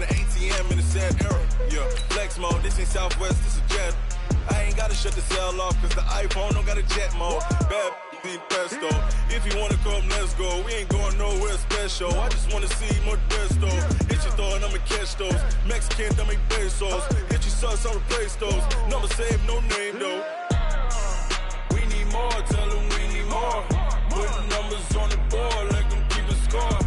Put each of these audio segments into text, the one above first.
the ATM in the sad era. Yeah, flex mode, this ain't Southwest, this is jet. I ain't gotta shut the cell off, cause the iPhone don't got a jet mode. Bad be pesto. If you wanna come, let's go. We ain't going nowhere special. I just wanna see more desto. Hit your throw and I'ma catch those. Mexican, don't make pesos. Hit your sauce, I'll replace those. Number save, no name though. We need more, tell them we need more. Putting numbers on the board, let them keep a score.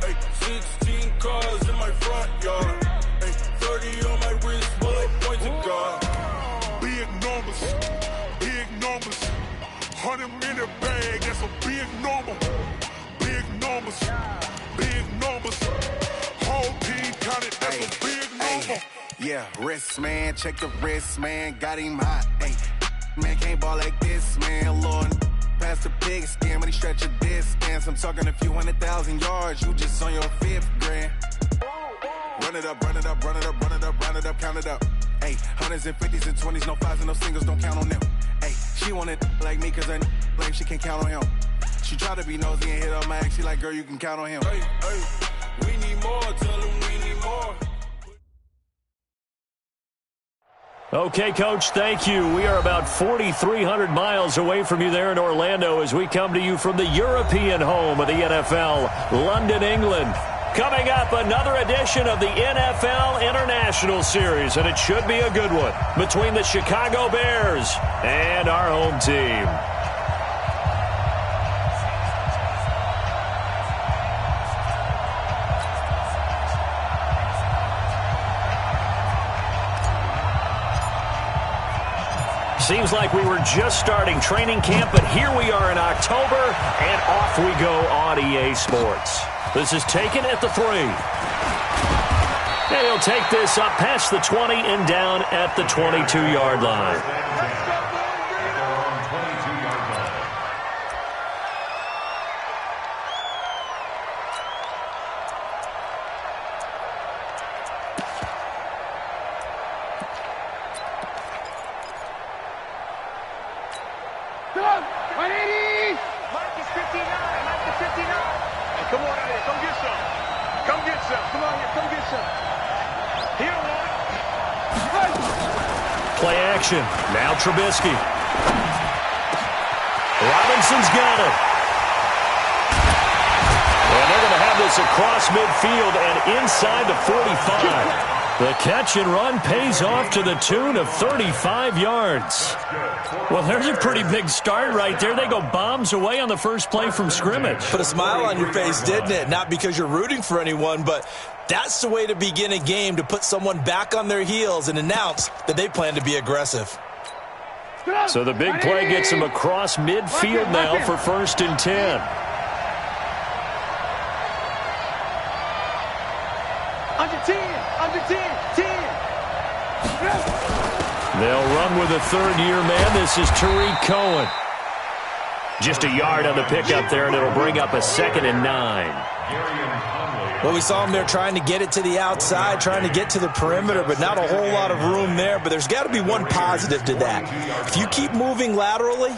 Ay, 16 cars in my front yard. Ay, 30 on my wrist, bullet points of God. Big numbers, big numbers. 100 in the bag, that's a big number. Big numbers, big numbers. Whole team counted, that's a big number. Yeah, wrist man, check the wrist man, got him hot. Ay, man can't ball like this, man. Lord, past the pig skin when he stretch a distance. I'm talking a few 100,000 yards, you just on your 5th grand. Run it up, run it up, run it up, run it up, run it up, count it up. Ay, hundreds and 50s and 20s, no 5s and no singles, don't count on them. Ay, she wanted like me cause her lame, she can't count on him. She tried to be nosy and hit up my ex, she like, girl, you can count on him. Hey, hey, we need more, tell them we need more. Okay, Coach, thank you. We are about 4,300 miles away from you there in Orlando as we come to you from the European home of the NFL, London, England. Coming up, another edition of the NFL International Series, and it should be a good one between the Chicago Bears and our home team. Seems like we were just starting training camp, but here we are in October, and off we go on EA Sports. This is taken at the 3. And he'll take this up past the 20 and down at the 22-yard line. Play action. Now Trubisky. Robinson's got it. And they're going to have this across midfield and inside the 45. The catch and run pays off to the tune of 35 yards. Well, there's a pretty big start right there. They go bombs away on the first play from scrimmage. Put a smile on your face, didn't it? Not because you're rooting for anyone, but that's the way to begin a game, to put someone back on their heels and announce that they plan to be aggressive. So the big play gets them across midfield now for 1st and 10. Under 10, 10. They'll run with a third-year man. This is Tariq Cohen. Just a yard on the pickup there, and it'll bring up a 2nd and 9. Well, we saw him there trying to get it to the outside, trying to get to the perimeter, but not a whole lot of room there. But there's got to be one positive to that. If you keep moving laterally,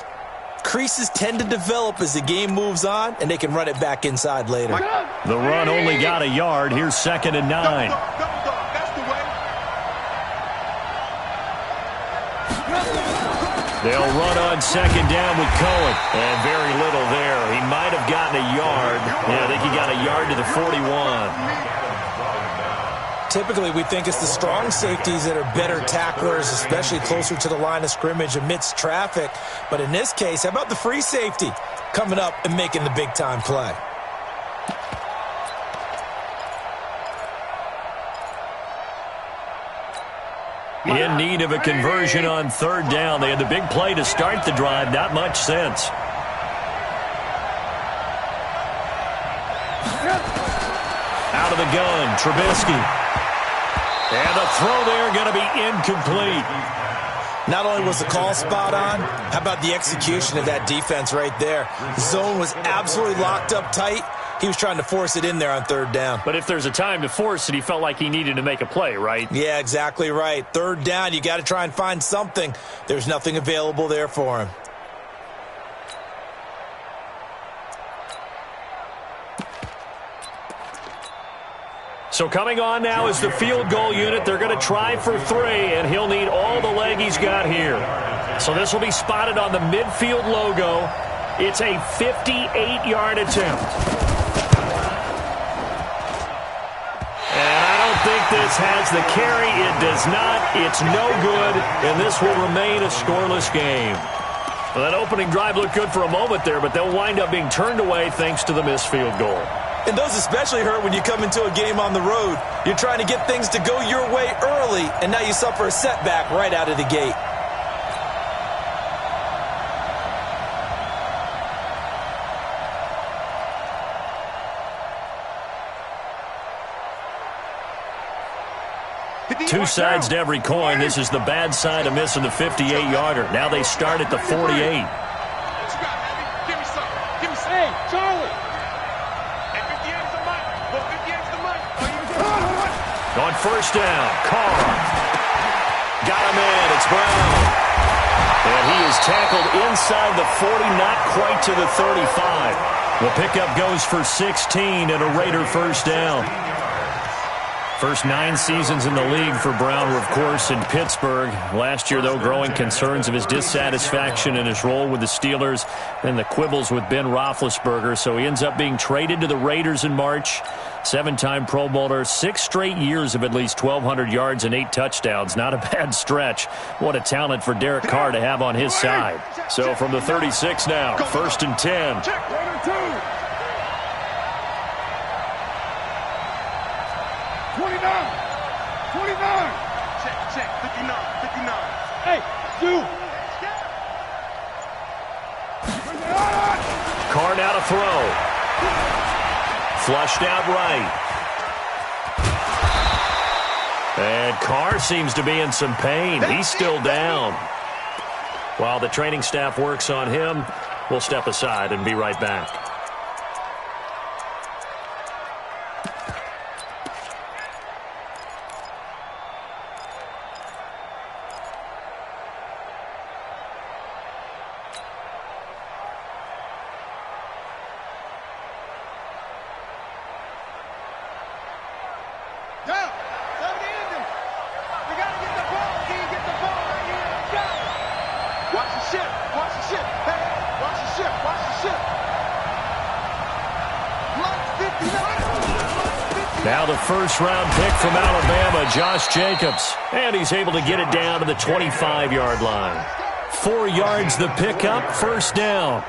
creases tend to develop as the game moves on, and they can run it back inside later. The run only got a yard. Here's 2nd and 9. They'll run on 2nd down with Cohen. And very little there. He might have gotten a yard. Yeah, I think he got a yard to the 41. Typically, we think it's the strong safeties that are better tacklers, especially closer to the line of scrimmage amidst traffic. But in this case, how about the free safety coming up and making the big-time play? In need of a conversion on 3rd down. They had the big play to start the drive. Not much sense. Out of the gun, Trubisky. And the throw there going to be incomplete. Not only was the call spot on, how about the execution of that defense right there? The zone was absolutely locked up tight. He was trying to force it in there on 3rd down. But if there's a time to force it, he felt like he needed to make a play, right? Yeah, exactly right. 3rd down, you got to try and find something. There's nothing available there for him. So coming on now is the field goal unit. They're going to try for 3, and he'll need all the leg he's got here. So this will be spotted on the midfield logo. It's a 58-yard attempt. And I don't think this has the carry. It does not. It's no good, and this will remain a scoreless game. Well, that opening drive looked good for a moment there, but they'll wind up being turned away thanks to the missed field goal. And those especially hurt when you come into a game on the road. You're trying to get things to go your way early, and now you suffer a setback right out of the gate. Two sides to every coin. This is the bad side of missing the 58-yarder. Now they start at the 48. What you got, Heavy? Give me some. Give me some. Hey, Charlie. Hey, 58's the mic. Well, 58's the mic. On first down, Carr. Got him in. It's Brown. And he is tackled inside the 40, not quite to the 35. The pickup goes for 16 and a Raider first down. First 9 seasons in the league for Brown were, of course, in Pittsburgh. Last year, though, growing concerns of his dissatisfaction in his role with the Steelers and the quibbles with Ben Roethlisberger. So he ends up being traded to the Raiders in March. 7-time Pro Bowler, 6 straight years of at least 1,200 yards and 8 touchdowns. Not a bad stretch. What a talent for Derek Carr to have on his side. So from the 36 now, first and 10. Check. 1 and 2. 29. 29. Check. 59. Hey, you. Carr now to throw. Flushed out right. And Carr seems to be in some pain. He's still down. While the training staff works on him, we'll step aside and be right back. Now the first-round pick from Alabama, Josh Jacobs. And he's able to get it down to the 25-yard line. 4 yards the pickup, first down.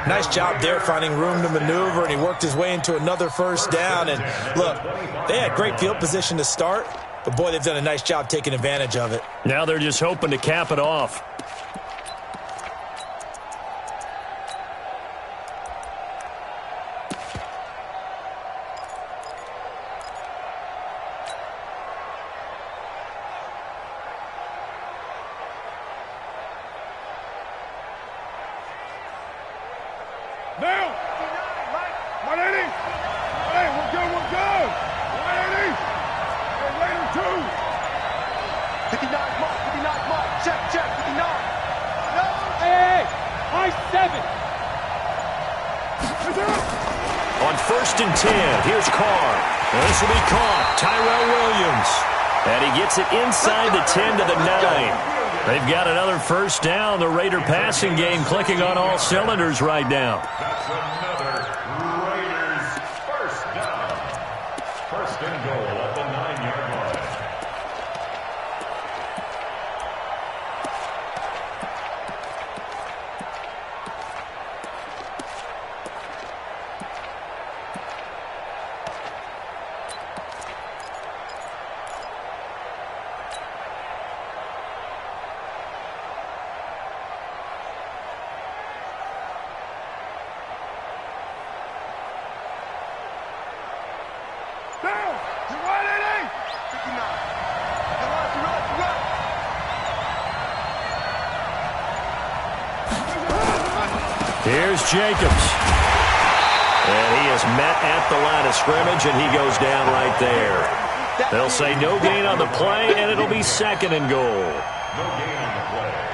Nice job there finding room to maneuver, and he worked his way into another first down. And look, they had great field position to start, but boy, they've done a nice job taking advantage of it. Now they're just hoping to cap it off. Now! 180! Hey, we're good! 180! Hey, Raider 2! 59 mark! Check, 59! No! Hey! High 7! On first and 10, here's Carr. And this will be caught. Tyrell Williams. And he gets it inside the 10 to the 9. They've got another first down. The Raider passing game clicking on all cylinders right now. That's another Raiders first down. First and goal at the 9-yard line. Here's Jacobs. And he is met at the line of scrimmage, and he goes down right there. They'll say no gain on the play, and it'll be second and goal.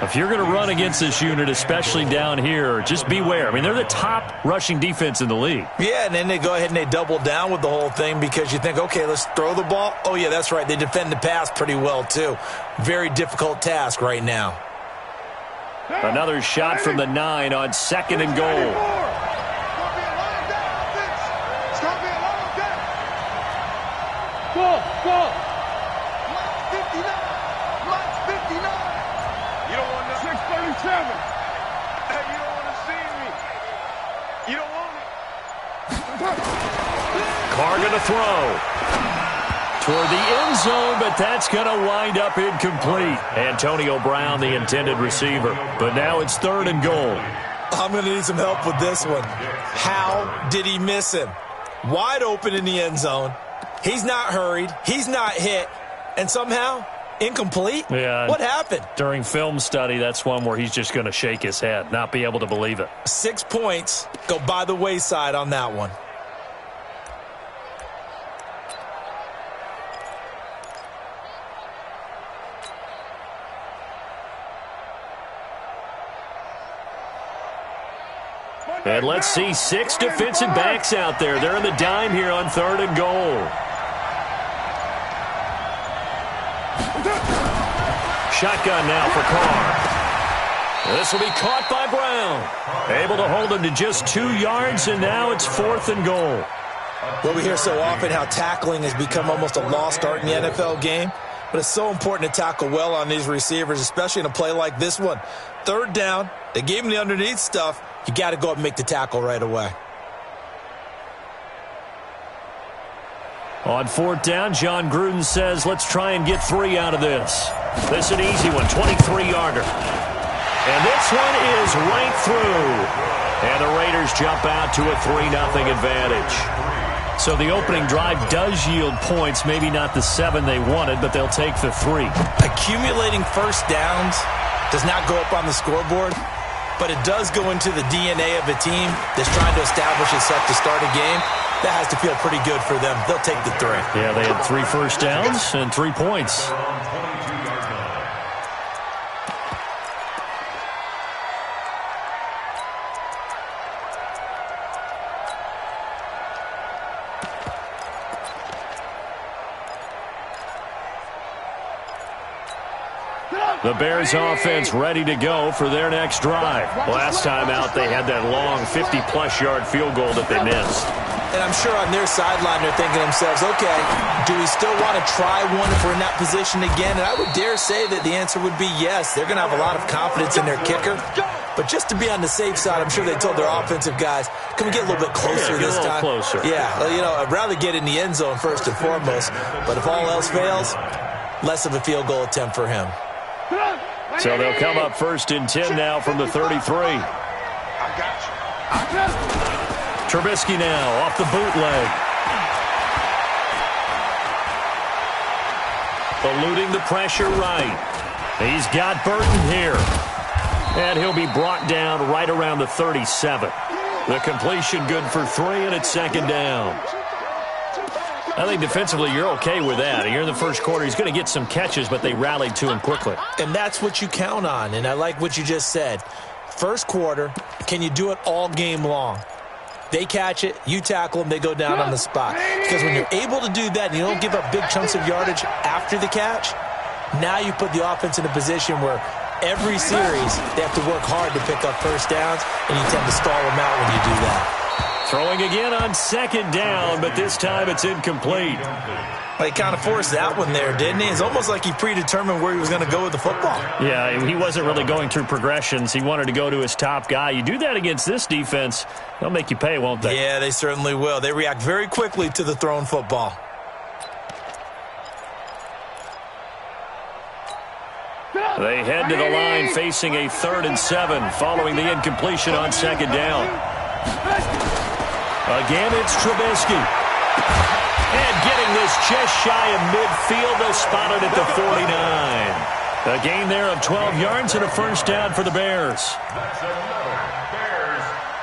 If you're going to run against this unit, especially down here, just beware. I mean, they're the top rushing defense in the league. Yeah, and then they go ahead and they double down with the whole thing because you think, okay, let's throw the ball. Oh, yeah, that's right. They defend the pass pretty well, too. Very difficult task right now. Another shot from the 9 on 2nd and goal. Go. 637. Hey, you don't want to see me. You don't want it. Carr going to throw toward the end zone, but that's going to wind up incomplete. Antonio Brown, the intended receiver. But now it's 3rd and goal. I'm going to need some help with this one. How did he miss him? Wide open in the end zone. He's not hurried. He's not hit. And somehow, incomplete? Yeah. What happened? During film study, that's one where he's just going to shake his head, not be able to believe it. 6 points go by the wayside on that one. And let's see 6 defensive backs out there. They're in the dime here on 3rd and goal. Shotgun now for Carr. This will be caught by Brown. Able to hold him to just 2 yards, and now it's 4th and goal. Well, we hear so often how tackling has become almost a lost art in the NFL game, but it's so important to tackle well on these receivers, especially in a play like this one. 3rd down, they gave him the underneath stuff. You got to go up and make the tackle right away. On 4th down, John Gruden says, let's try and get 3 out of this. This is an easy one, 23-yarder. And this one is right through. And the Raiders jump out to a 3-0 advantage. So the opening drive does yield points, maybe not the 7 they wanted, but they'll take the 3. Accumulating first downs does not go up on the scoreboard, but it does go into the DNA of a team that's trying to establish itself to start a game. That has to feel pretty good for them. They'll take the 3. Yeah, they had 3 first downs and 3 points. The Bears offense ready to go for their next drive. Last time out, they had that long 50-plus yard field goal that they missed. And I'm sure on their sideline they're thinking to themselves, okay, do we still want to try one if we're in that position again? And I would dare say that the answer would be yes. They're going to have a lot of confidence in their kicker. But just to be on the safe side, I'm sure they told their offensive guys, can we get a little bit closer this time? Closer. Yeah, you know, I'd rather get in the end zone first and foremost. But if all else fails, less of a field goal attempt for him. So they'll come up 1st and 10 now from the 33. I got you. Trubisky now off the bootleg. Eluding the pressure right. He's got Burton here. And he'll be brought down right around the 37. The completion good for 3, and it's 2nd down. I think defensively you're okay with that. Here in the first quarter, he's going to get some catches, but they rallied to him quickly. And that's what you count on, and I like what you just said. First quarter, can you do it all game long? They catch it, you tackle them, they go down on the spot. Because when you're able to do that and you don't give up big chunks of yardage after the catch, now you put the offense in a position where every series they have to work hard to pick up first downs, and you tend to stall them out when you do that. Throwing again on 2nd down, but this time it's incomplete. Well, he kind of forced that one there, didn't he? It's almost like he predetermined where he was going to go with the football. Yeah, he wasn't really going through progressions. He wanted to go to his top guy. You do that against this defense, they'll make you pay, won't they? Yeah, they certainly will. They react very quickly to the thrown football. They head to the line facing a 3rd and 7 following the incompletion on 2nd down. Again, it's Trubisky. And getting this just shy of midfield, they'll spot it at the 49. A gain there of 12 yards and a first down for the Bears.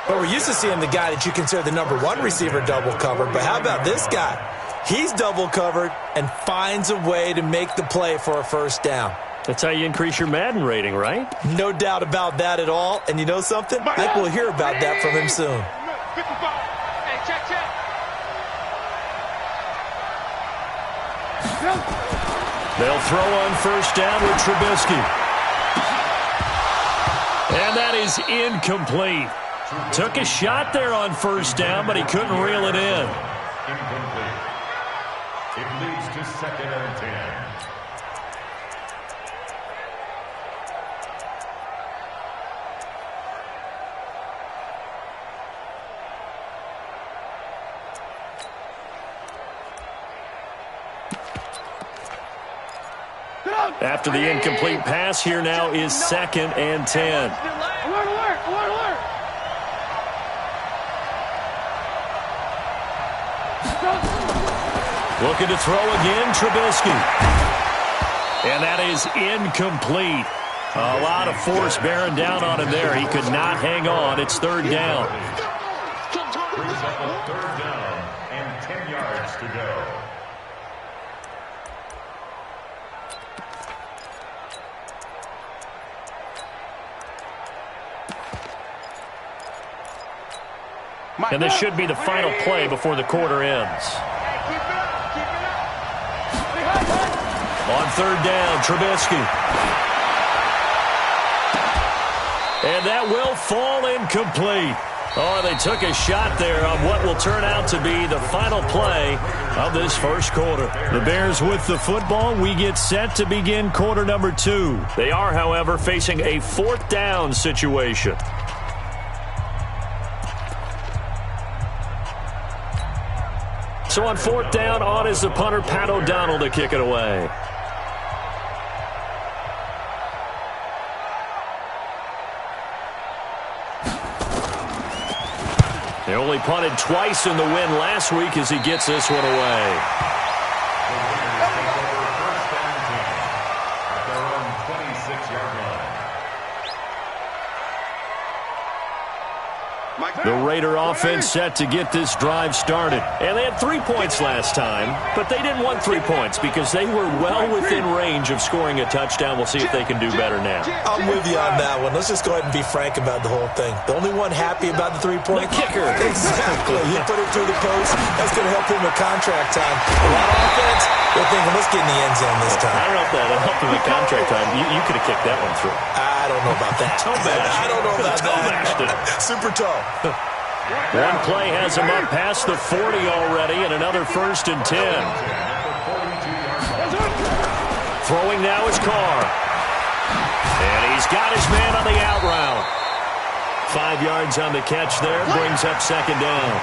Well, we're used to seeing the guy that you consider the number 1 receiver double covered, but how about this guy? He's double covered and finds a way to make the play for a first down. That's how you increase your Madden rating, right? No doubt about that at all. And you know something? I think we'll hear about that from him soon. 55. Hey, check. They'll throw on first down with Trubisky. And that is incomplete. Took a shot there on first down, but he couldn't reel it in. Incomplete. It leads to 2nd and 10. After the incomplete pass, here now is 2nd and 10. Alert. Looking to throw again, Trubisky. And that is incomplete. A lot of force bearing down on him there. He could not hang on. It's 3rd down. Brings up a 3rd down and 10 yards to go. And this should be the final play before the quarter ends. On 3rd down, Trubisky. And that will fall incomplete. Oh, they took a shot there on what will turn out to be the final play of this first quarter. The Bears with the football. We get set to begin quarter number 2. They are, however, facing a 4th down situation. So on 4th down, on is the punter, Pat O'Donnell, to kick it away. They only punted twice in the win last week as he gets this one away. At their own 26-yard line. The Raider offense set to get this drive started. And they had 3 points last time, but they didn't want 3 points because they were well within range of scoring a touchdown. We'll see if they can do better now. I'm with you on that one. Let's just go ahead and be frank about the whole thing. The only one happy about the 3-point kicker. Exactly. He put it through the post. That's going to help him with contract time. A lot of offense, they're thinking, let's get in the end zone this time. I don't know if that will help him with contract time. You could have kicked that one through. I don't know about that. I don't know about that. Super tall. One play has him up past the 40 already, and another 1st and 10. Throwing now is Carr. And he's got his man on the out route. 5 yards on the catch there, brings up 2nd down.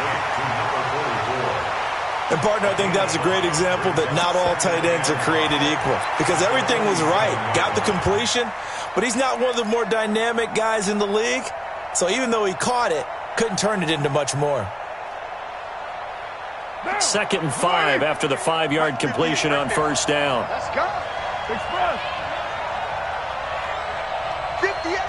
And, partner, I think that's a great example that not all tight ends are created equal. Because everything was right. Got the completion, but he's not one of the more dynamic guys in the league. So even though he caught it, couldn't turn it into much more. 2nd and 5 after the 5-yard completion on 1st down. Let's go. Express. 58.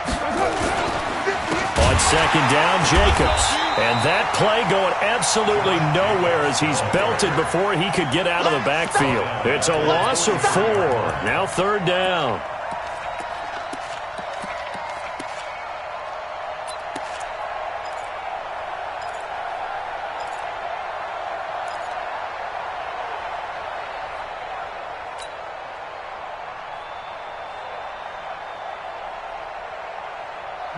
On 2nd down, Jacobs. And that play going absolutely nowhere as he's belted before he could get out of the backfield. It's a loss of 4. Now 3rd down.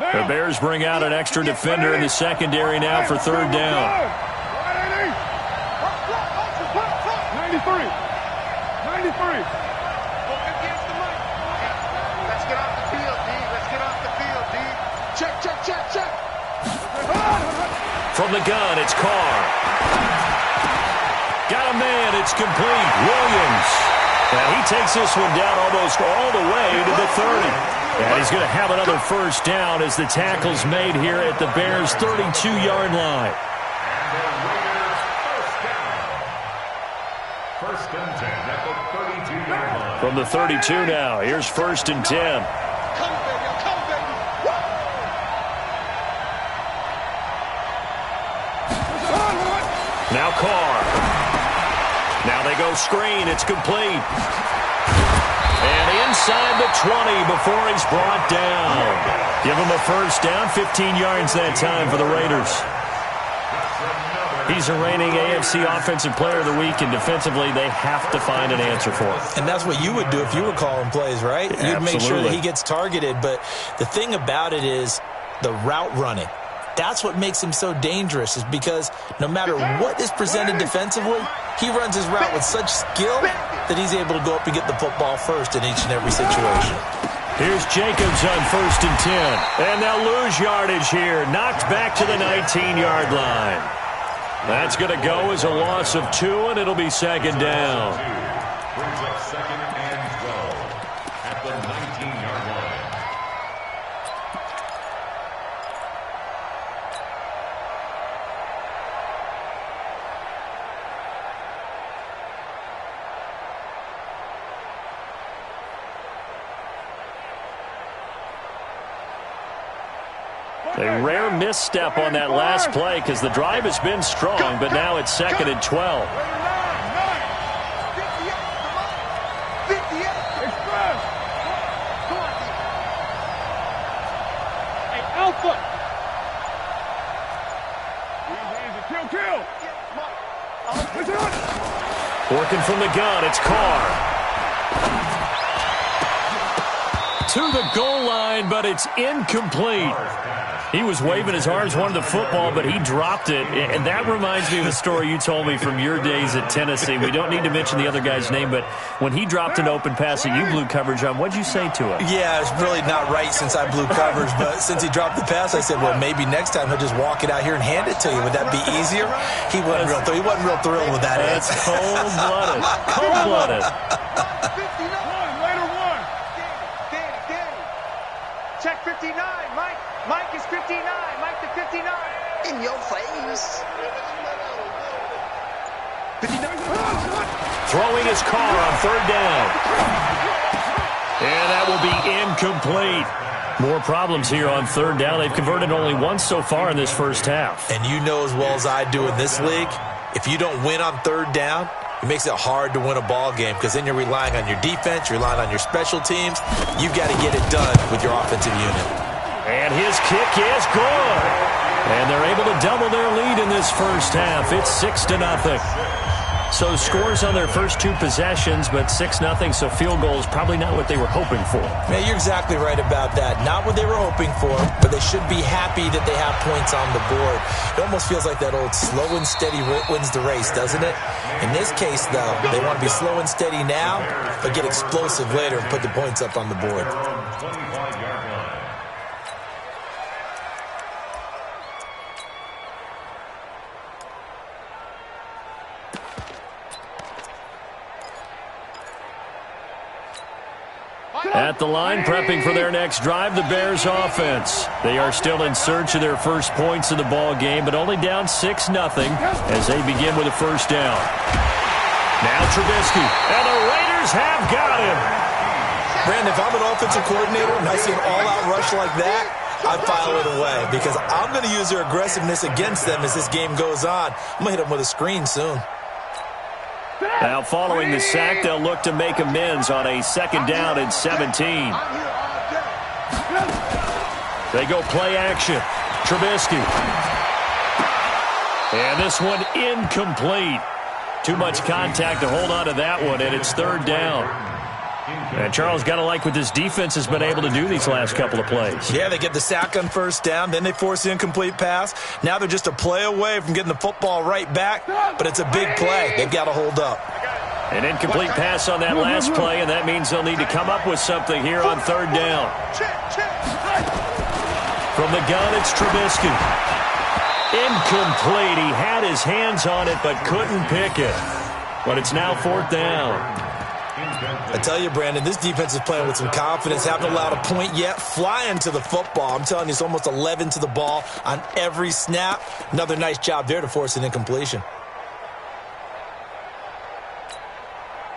The Bears bring out an extra defender in the secondary now for 3rd down. 93. Let's get off the field, D. Let's get off the field, D. Check. From the gun, it's Carr. Got a man, it's complete. Williams. And he takes this one down almost all the way to the 30. And he's going to have another 1st down as the tackle's made here at the Bears' 32-yard line. First and 10 at the 32-yard line. From the 32 now, here's 1st and 10. Come, baby. Now Carr. Now they go screen. It's complete. And inside the 20 before he's brought down. Give him a first down, 15 yards that time for the Raiders. He's a reigning AFC Offensive Player of the Week, and defensively, they have to find an answer for him. And that's what you would do if you were calling plays, right? You'd make sure that he gets targeted. But the thing about it is the route running. That's what makes him so dangerous, is because no matter what is presented defensively, he runs his route with such skill that he's able to go up and get the football first in each and every situation. Here's Jacobs on 1st and 10. And they'll lose yardage here. Knocked back to the 19-yard line. That's going to go as a loss of 2, and it'll be 2nd down. Brings up 2nd and 12 at the 19-yard line. A rare misstep on that last play because the drive has been strong, but now it's 2nd and 12. Hey, Alpha! Kill! Working from the gun, it's Carr. To the goal line, but it's incomplete. He was waving his arms, wanted the football, but he dropped it. And that reminds me of a story you told me from your days at Tennessee. We don't need to mention the other guy's name, but when he dropped an open pass that you blew coverage on, what'd you say to him? Yeah, it's really not right since I blew coverage, but since he dropped the pass, I said, well, maybe next time he'll just walk it out here and hand it to you. Would that be easier? He wasn't real thrilled with that. That's cold-blooded. Cold-blooded. Check 59, Mike. Mike is 59. Mike to 59. In your face. 59. Throwing his car on 3rd down. And that will be incomplete. More problems here on 3rd down. They've converted only once so far in this first half. And you know as well as I do in this league, if you don't win on 3rd down, it makes it hard to win a ball game because then you're relying on your defense, you're relying on your special teams. You've got to get it done with your offensive unit. And his kick is good. And they're able to double their lead in this first half. It's 6-0. So scores on their first 2 possessions, but 6-0, so field goal is probably not what they were hoping for. Man, you're exactly right about that. Not what they were hoping for, but they should be happy that they have points on the board. It almost feels like that old slow and steady wins the race, doesn't it? In this case, though, they want to be slow and steady now, but get explosive later and put the points up on the board. At the line, prepping for their next drive, the Bears offense. They are still in search of their first points of the ball game, but only down 6-0 as they begin with a first down. Now Trubisky, and the Raiders have got him. Brandon, if I'm an offensive coordinator and I see an all-out rush like that, I file it away because I'm going to use their aggressiveness against them as this game goes on. I'm going to hit them with a screen soon. Now, following the sack, they'll look to make amends on a 2nd down and 17. They go play action. Trubisky. And this one incomplete. Too much contact to hold on to that one, and it's 3rd down. And Charles, got to like what this defense has been able to do these last couple of plays. Yeah, they get the sack on 1st down, then they force the incomplete pass. Now they're just a play away from getting the football right back, but it's a big play. They've got to hold up. An incomplete pass on that last play, and that means they'll need to come up with something here on 3rd down. From the gun, it's Trubisky. Incomplete. He had his hands on it, but couldn't pick it. But it's now 4th down. I tell you, Brandon, this defense is playing with some confidence. Haven't allowed a point yet. Flying to the football. I'm telling you, it's almost 11 to the ball on every snap. Another nice job there to force an incompletion.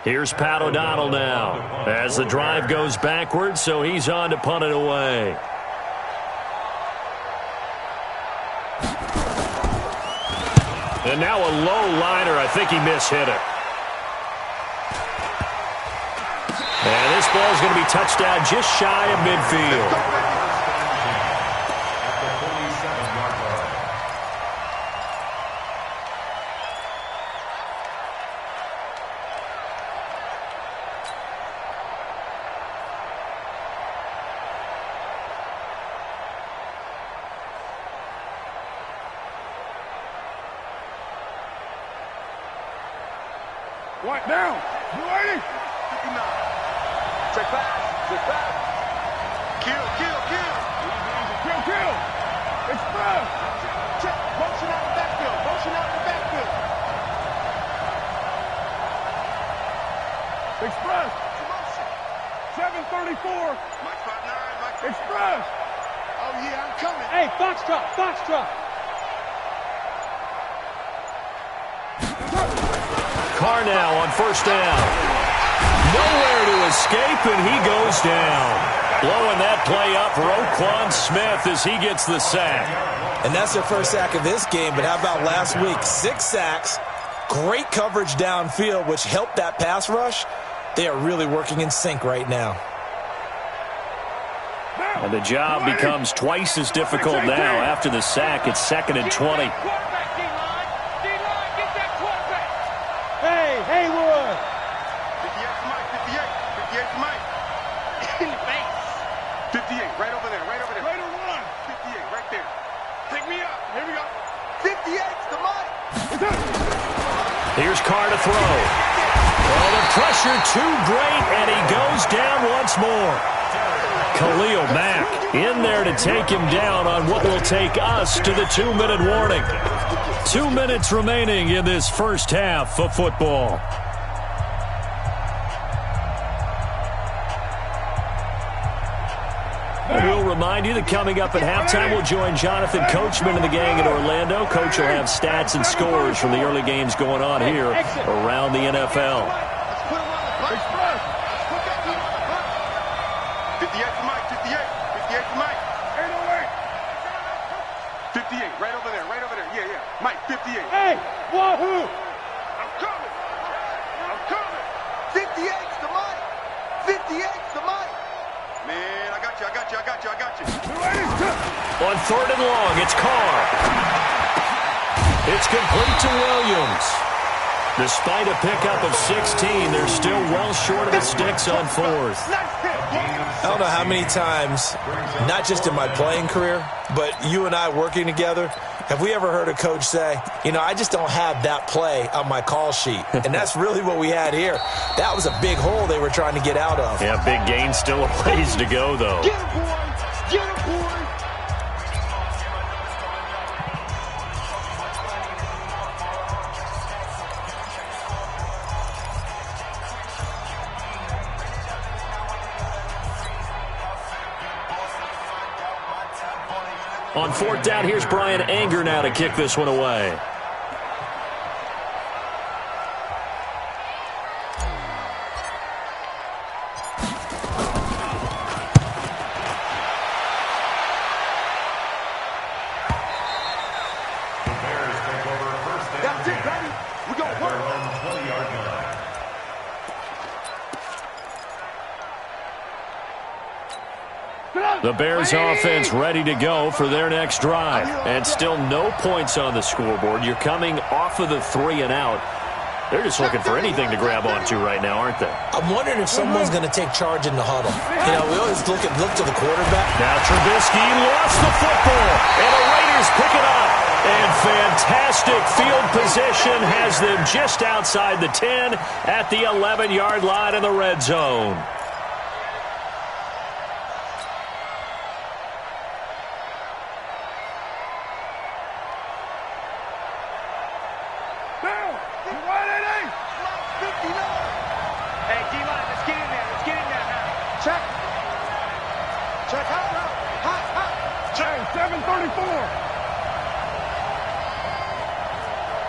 Here's Pat O'Donnell now as the drive goes backwards, so he's on to punt it away. And now a low liner. I think he mishit it. And this ball is going to be touched down just shy of midfield. Right now. You ready? 59. Check back. Check back. Kill, kill, kill. Kill, kill. Express. Check. Motion out the backfield. Motion out the backfield. Express. Motion. 734. Mike 59. Mike 59. Express. Oh, yeah, I'm coming. Hey, Foxtrot. Foxtrot. Carr now on first down. Nowhere to escape, and he goes down. Blowing that play up for Roquan Smith as he gets the sack. And that's their first sack of this game, but how about last week? 6 sacks, great coverage downfield, which helped that pass rush. They are really working in sync right now. And the job becomes twice as difficult now after the sack. It's 2nd and 20. Hey, Haywood. 58 Mike. 58 Mike. In the face. 58, right over there, right over there. Raider 1. 58, right there. Pick me up. Here we go. 58's the Mike. Here's Carr to throw. Oh, the pressure too great, and he goes down once more. Khalil Mack in there to take him down on what will take us to the 2-minute warning. 2 minutes remaining in this first half of football. We'll remind you that coming up at halftime, we'll join Jonathan Coachman and the gang in Orlando. Coach will have stats and scores from the early games going on here around the NFL. Let's put him on the punt. Express. Let's put that team on the punt. 58 for Mike. 58 for Mike. 808. 58, right over there, right over there. Yeah, yeah. Mike, 58. Hey, wahoo. I'm coming. I'm coming. 58's the Mike. 58's the Mike. Man, I got you. On 3rd and long, it's Carr. It's complete to Williams. Despite a pickup of 16, they're still well short of the sticks on 4th. I don't know how many times, not just in my playing career, but you and I working together, have we ever heard a coach say, you know, I just don't have that play on my call sheet. And that's really what we had here. That was a big hole they were trying to get out of. Yeah, big gain, still a ways to go, though. Get him, boy. Get him, boy. On 4th down, here's Brian Anger now to kick this one away. That's it, baby. We gonna work. The Bears offense ready to go for their next drive. And still no points on the scoreboard. You're coming off of the 3 and out. They're just looking for anything to grab onto right now, aren't they? I'm wondering if someone's going to take charge in the huddle. You know, we always look to the quarterback. Now Trubisky lost the football, and the Raiders pick it up. And fantastic field position has them just outside the 10 at the 11-yard line in the red zone. Check out now. Hot. Check 734.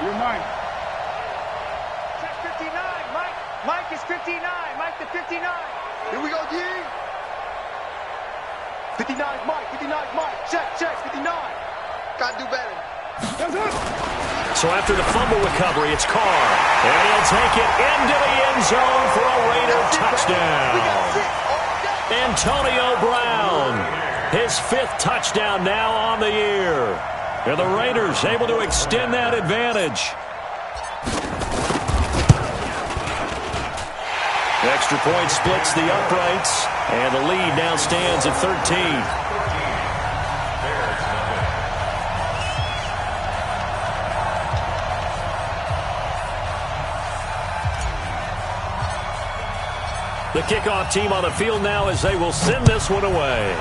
You're Mike. Check 59. Mike is 59. Mike the 59. Here we go, G. 59 Mike. 59 Mike. Check 59. Gotta do better. That's it. So after the fumble recovery, it's Carr. And he'll take it into the end zone for a Raider touchdown. Antonio Brown, his 5th touchdown now on the year. And the Raiders able to extend that advantage. Extra point splits the uprights, and the lead now stands at 13. The kickoff team on the field now as they will send this one away.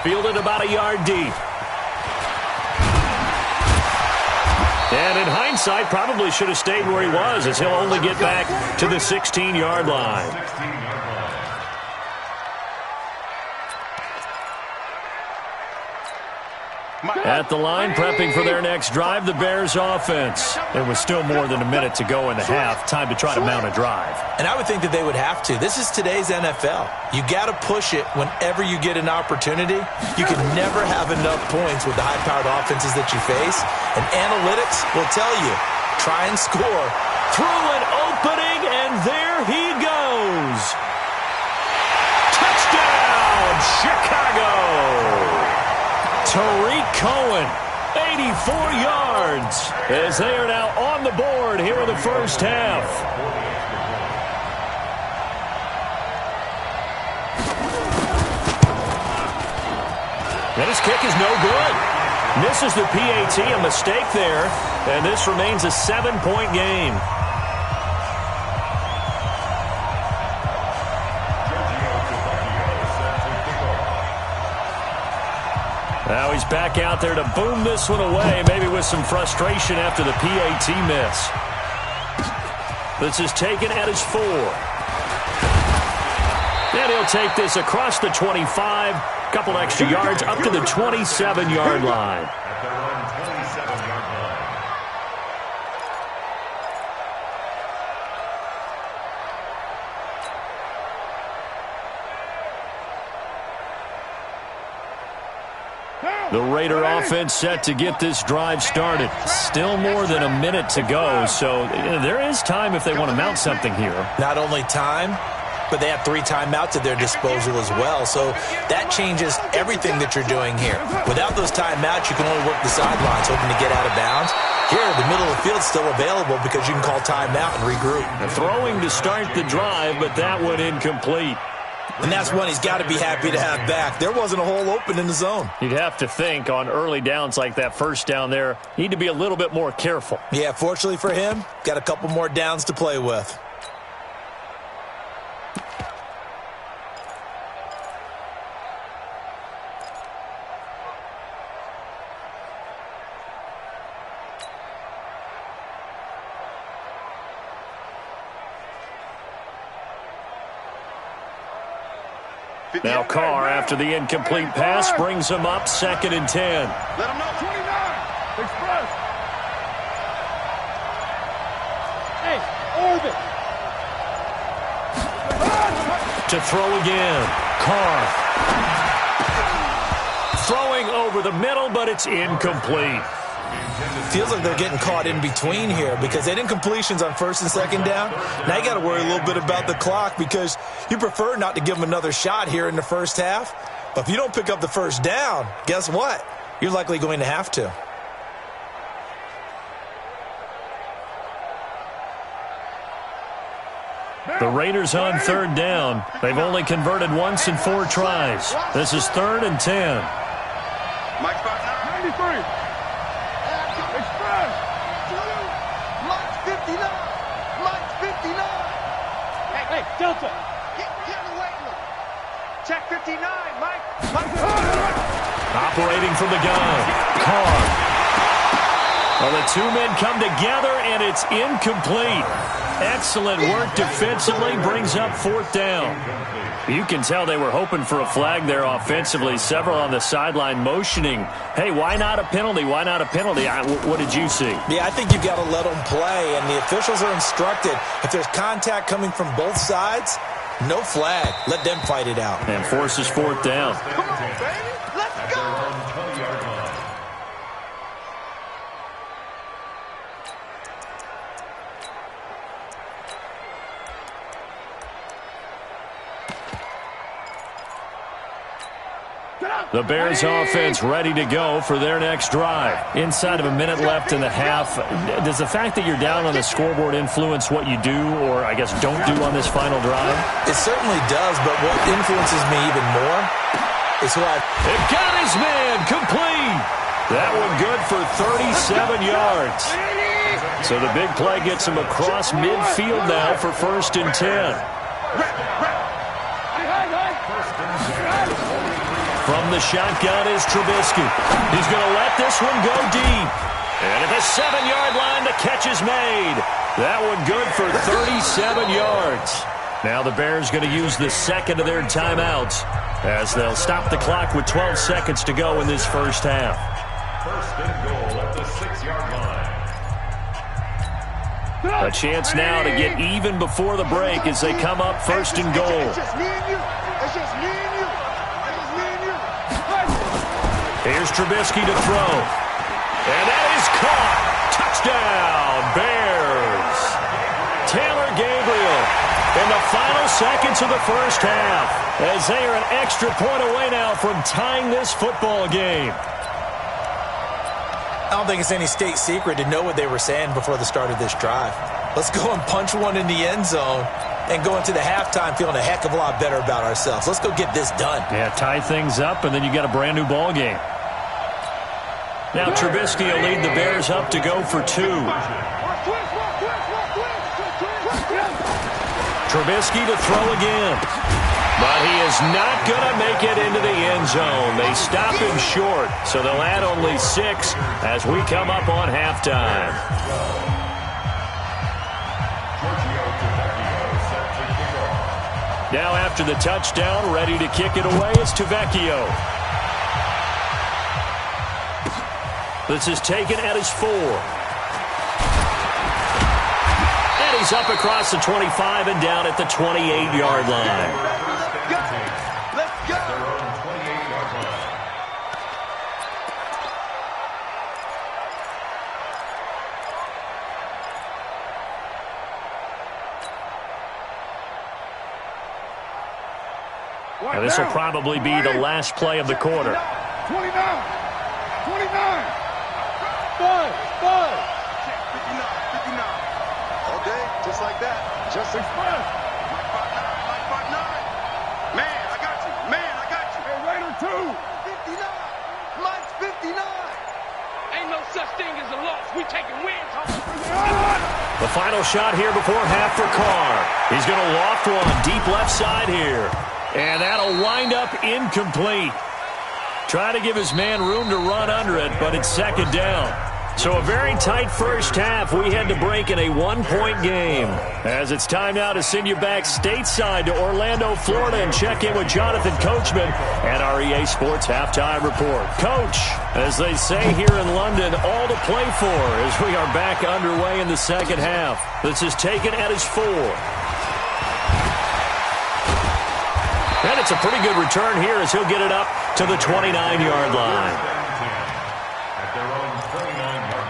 Fielded about a yard deep. And in hindsight, probably should have stayed where he was, as he'll only get back to the 16-yard line. At the line, prepping for their next drive, the Bears offense. There was still more than a minute to go in the half. Time to try to mount a drive. And I would think that they would have to. This is today's NFL. You got to push it whenever you get an opportunity. You can never have enough points with the high-powered offenses that you face. And analytics will tell you, try and score. Through an opening, and there he goes. Touchdown, Chicago. Tariq Cohen, 84 yards, as they are now on the board here in the first half. And his kick is no good. Misses the PAT, a mistake there, and this remains a 7-point game. Now he's back out there to boom this one away, maybe with some frustration after the PAT miss. This is taken at his 4. And he'll take this across the 25, couple extra yards up to the 27-yard line. The Raider offense set to get this drive started. Still more than a minute to go, so there is time if they want to mount something here. Not only time, but they have 3 timeouts at their disposal as well, so that changes everything that you're doing here. Without those timeouts, you can only work the sidelines, hoping to get out of bounds. Here, the middle of the field's still available because you can call timeout and regroup. Throwing to start the drive, but that one incomplete. And that's one he's got to be happy to have back. There wasn't a hole open in the zone. You'd have to think on early downs like that first down there, need to be a little bit more careful. Yeah, fortunately for him, got a couple more downs to play with. Now Carr, after the incomplete pass, brings him up 2nd and 10. Let him know 29. Express. Hey, orbit. To throw again. Carr. Throwing over the middle, but it's incomplete. Feels like they're getting caught in between here because they didn't completions on 1st and 2nd down. Now you got to worry a little bit about the clock because you prefer not to give them another shot here in the first half. But if you don't pick up the first down, guess what? You're likely going to have to. The Raiders on 3rd down. They've only converted once in 4 tries. This is 3rd and 10. Mike 93. Express. Mike 59. Mike 59. Hey, Delta. Get away from him. Check 59, Mike. Operating from the gun. Carr. Well, the 2 men come together, and it's incomplete. Excellent work defensively, brings up 4th down. You can tell they were hoping for a flag there offensively. Several on the sideline motioning. Hey, why not a penalty? Why not a penalty? What did you see? Yeah, I think you've got to let them play, and the officials are instructed. If there's contact coming from both sides, no flag. Let them fight it out. And forces 4th down. Come on, baby. Let's go. The Bears offense ready to go for their next drive. Inside of a minute left in the half, does the fact that you're down on the scoreboard influence what you do, or I guess don't do on this final drive? It certainly does, but what influences me even more is who It got his man complete. That one good for 37 yards. So the big play gets him across midfield now for 1st and 10. From the shotgun is Trubisky. He's going to let this one go deep. And at the 7-yard line, the catch is made. That one good for 37 yards. Now the Bears going to use the second of their timeouts as they'll stop the clock with 12 seconds to go in this first half. 1st and goal at the 6-yard line. A chance now to get even before the break as they come up 1st and goal. It's just me and you. It's just me and you. It's just me and you. Here's Trubisky to throw. And that is caught. Touchdown, Bears. Taylor Gabriel in the final seconds of the first half as they are an extra point away now from tying this football game. I don't think it's any state secret to know what they were saying before the start of this drive. Let's go and punch one in the end zone and go into the halftime feeling a heck of a lot better about ourselves. Let's go get this done. Yeah, tie things up, and then you got a brand-new ball game. Now Trubisky will lead the Bears up to go for 2. Trubisky to throw again. But he is not going to make it into the end zone. They stop him short, so they'll add only 6 as we come up on halftime. Now after the touchdown, ready to kick it away is Tavecchio. This is taken at his 4. And he's up across the 25 and down at the 28-yard line. And this will probably be the last play of the quarter. 29. 5. 59. All day, just like that. Just like 5. Like 5'9". Man, I got you. Hey, Raider 2. 59. Mine's 59. Ain't no such thing as a loss. We taking wins home. The final shot here before half for Carr. He's going to loft one deep left side here. And that'll wind up incomplete. Trying to give his man room to run under it, but it's 2nd down. So a very tight first half. We had to break in a 1-point game. As it's time now to send you back stateside to Orlando, Florida, and check in with Jonathan Coachman and our EA Sports Halftime Report. Coach, as they say here in London, all to play for as we are back underway in the second half. This is taken at his 4. And it's a pretty good return here as he'll get it up to the 29-yard line. At their own 29-yard line.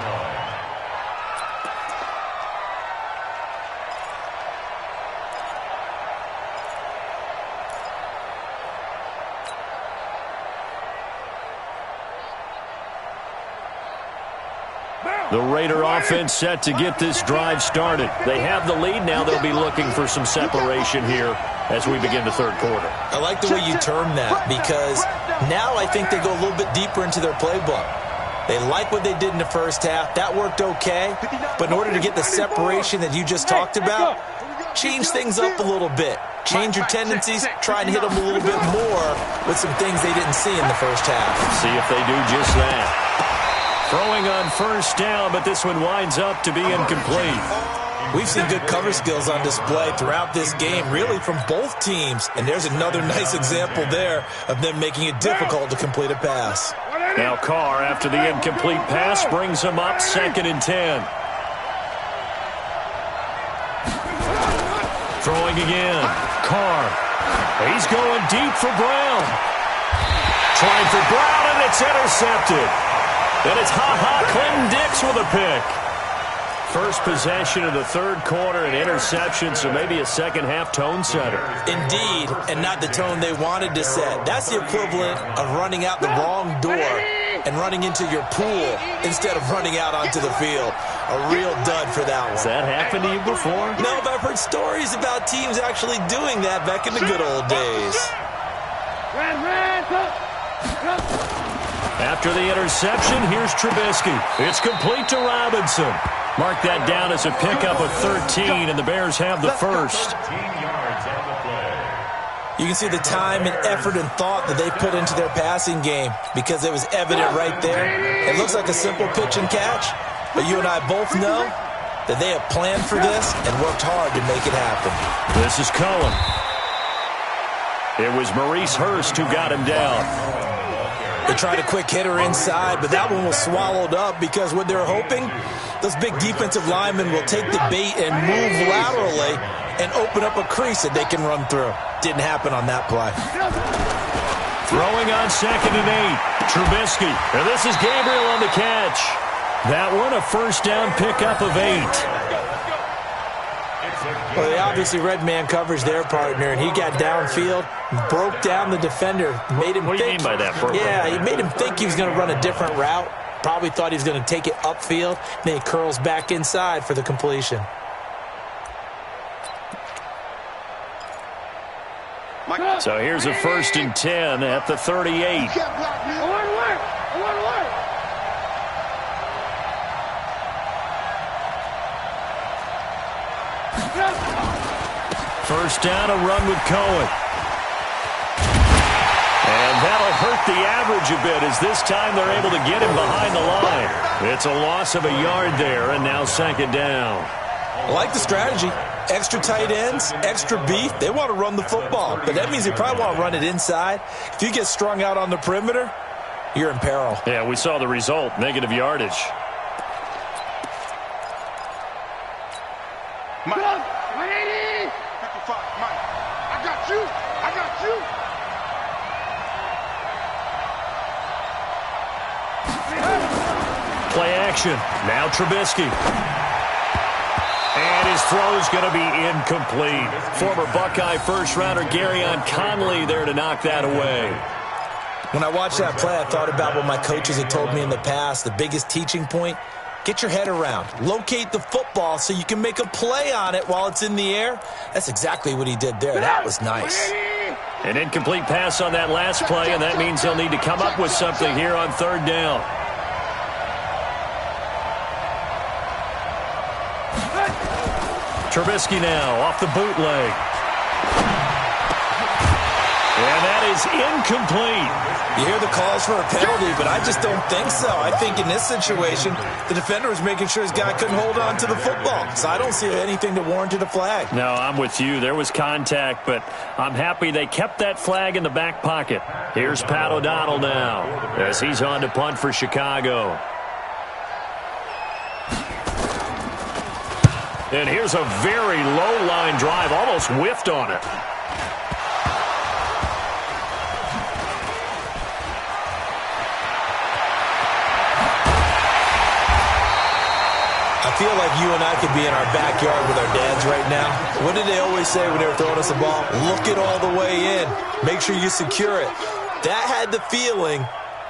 The Raider offense set to get this drive started. They have the lead. Now they'll be looking for some separation here as we begin the third quarter. I like the way you term that because now I think they go a little bit deeper into their playbook. They like what they did in the first half. That worked okay. But in order to get the separation that you just talked about, change things up a little bit. Change your tendencies. Try and hit them a little bit more with some things they didn't see in the first half. See if they do just that. Throwing on first down, but this one winds up to be incomplete. We've seen good cover skills on display throughout this game, really from both teams. And there's another nice example there of them making it difficult to complete a pass. Now Carr, after the incomplete pass, brings him up 2nd and 10. Throwing again. Carr. He's going deep for Brown. Trying for Brown, and it's intercepted. And it's Clinton Dix with a pick. First possession of the third quarter, an interception, so maybe a second-half tone setter. Indeed, and not the tone they wanted to set. That's the equivalent of running out the wrong door and running into your pool instead of running out onto the field. A real dud for that one. Has that happened to you before? No, but I've heard stories about teams actually doing that back in the good old days. After the interception, here's Trubisky. It's complete to Robinson. Mark that down as a pickup of 13, and the Bears have the first. You can see the time and effort and thought that they put into their passing game because it was evident right there. It looks like a simple pitch and catch, but you and I both know that they have planned for this and worked hard to make it happen. This is Cohen. It was Maurice Hurst who got him down. They tried a quick hitter inside, but that one was swallowed up because what they're hoping, those big defensive linemen will take the bait and move laterally and open up a crease that they can run through. Didn't happen on that play. Throwing on 2nd and 8. Trubisky. And this is Gabriel on the catch. That one a first down pickup of 8. Well, they obviously read man coverage their partner, and he got downfield, broke down the defender, made him What do you mean by that, Bert? Yeah, he made him think he was going to run a different route. Probably thought he was going to take it upfield. Then he curls back inside for the completion. So here's a 1st and 10 at the 38. First down, a run with Cohen. And that'll hurt the average a bit as this time they're able to get him behind the line. It's a loss of a yard there, and now 2nd down. I like the strategy. Extra tight ends, extra beef. They want to run the football, but that means they probably want to run it inside. If you get strung out on the perimeter, you're in peril. Yeah, we saw the result, negative yardage. Mike. 180. 55, Mike. I got you. I got you. Play action. Now Trubisky. And his throw's going to be incomplete. Former Buckeye first-rounder Garyon Conley there to knock that away. When I watched that play, I thought about what my coaches had told me in the past. The biggest teaching point, get your head around. Locate the football so you can make a play on it while it's in the air. That's exactly what he did there. That was nice. An incomplete pass on that last play, and that means he'll need to come up with something here on 3rd down. Trubisky now off the bootleg. And that is incomplete. You hear the calls for a penalty, but I just don't think so. I think in this situation, the defender was making sure his guy couldn't hold on to the football. So I don't see anything that warranted a flag. No, I'm with you. There was contact, but I'm happy they kept that flag in the back pocket. Here's Pat O'Donnell now as he's on to punt for Chicago. And here's a very low line drive, almost whiffed on it. I feel like you and I could be in our backyard with our dads right now. What did they always say when they were throwing us a ball? Look it all the way in. Make sure you secure it. That had the feeling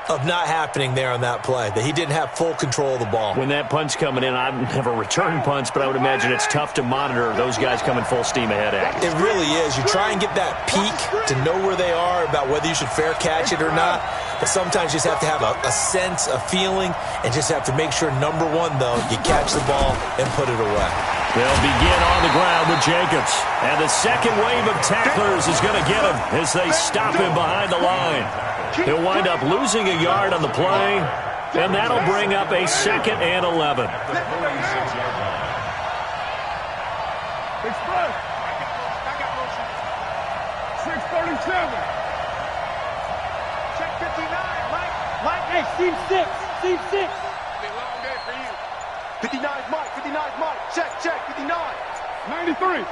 of not happening there on that play, that he didn't have full control of the ball. When that punt's coming in, I've never returned punts, but I would imagine it's tough to monitor those guys coming full steam ahead at you. It really is. You try and get that peek to know where they are, about whether you should fair catch it or not. But sometimes you just have to have a sense, a feeling, and just have to make sure, number one, though, you catch the ball and put it away. They'll begin on the ground with Jacobs. And the second wave of tacklers is going to get him as they stop him behind the line. He'll wind up losing a yard on the play, and that'll bring up a 2nd and 11. Express. 637. Check 59, Mike. Mike, hey, Steve 6. Steve 6. Be a long day for you. 59's Mike. 59's Mike. Check. 59. 93.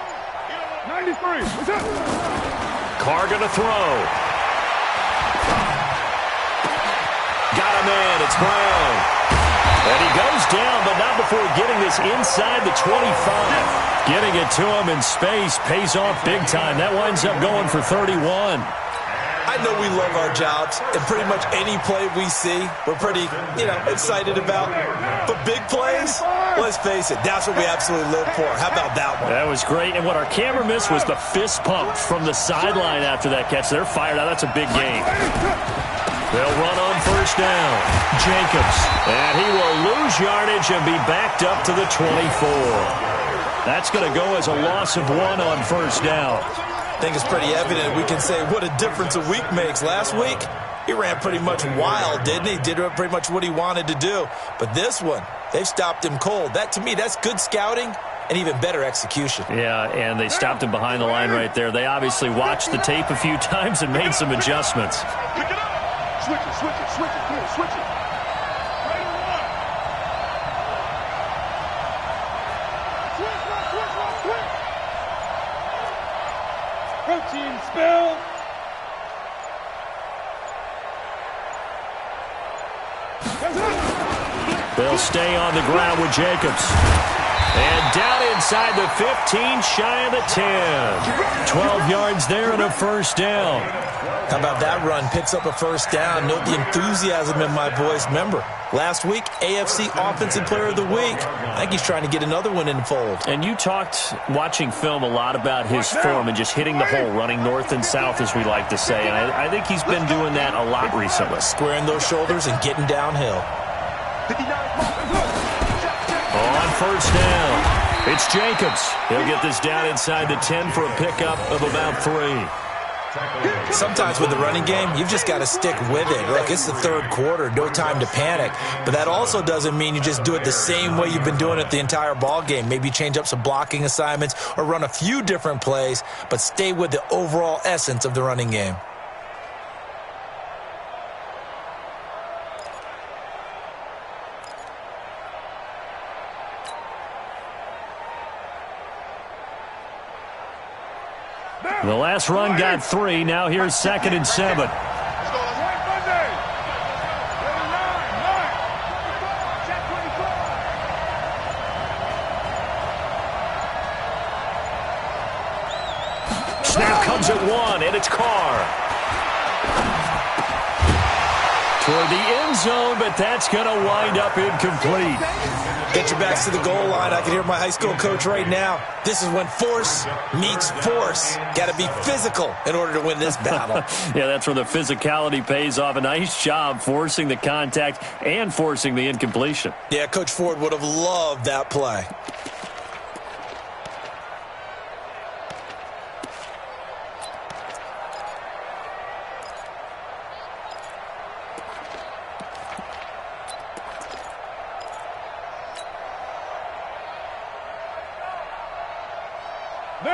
93. What's up? Carr going to throw. Got him in. It's Brown. And he goes down, but not before getting this inside the 25. Getting it to him in space pays off big time. That winds up going for 31. I know we love our jobs, and pretty much any play we see, we're pretty, excited about. But big plays, let's face it, that's what we absolutely live for. How about that one? That was great, and what our camera missed was the fist pump from the sideline after that catch. They're fired out. That's a big game. They'll run on first down. Jacobs, and he will lose yardage and be backed up to the 24. That's going to go as a loss of 1 on first down. I think it's pretty evident. We can say what a difference a week makes. Last week, he ran pretty much wild, didn't he? Did pretty much what he wanted to do. But this one, they've stopped him cold. That, to me, that's good scouting and even better execution. Yeah, and they stopped him behind the line right there. They obviously watched the tape a few times and made some adjustments. Pick it up. Switch it, switch it, switch it. Come on, switch it. Raider one. Switch. Protein spill. They'll stay on the ground with Jacobs. And down inside the 15, shy of the 10. 12 yards there and a first down. How about that run? Picks up a first down. Note the enthusiasm in my voice. Remember, last week, AFC Offensive Player of the Week. I think he's trying to get another one in the fold. And you talked, watching film, a lot about his form and just hitting the hole, running north and south, as we like to say. And I think he's been doing that a lot recently. Squaring those shoulders and getting downhill. On first down, it's Jacobs. He'll get this down inside the 10 for a pickup of about 3. Sometimes with the running game, you've just got to stick with it. Look, it's the third quarter, no time to panic. But that also doesn't mean you just do it the same way you've been doing it the entire ball game. Maybe change up some blocking assignments or run a few different plays, but stay with the overall essence of the running game. The last run got 3. Now here's 2nd and 7. Snap comes at 1, and it's Carr. Toward the end zone, but that's going to wind up incomplete. Get your backs to the goal line. I can hear my high school coach right now. This is when force meets force. Got to be physical in order to win this battle. Yeah, that's where the physicality pays off. A nice job forcing the contact and forcing the incompletion. Yeah, Coach Ford would have loved that play.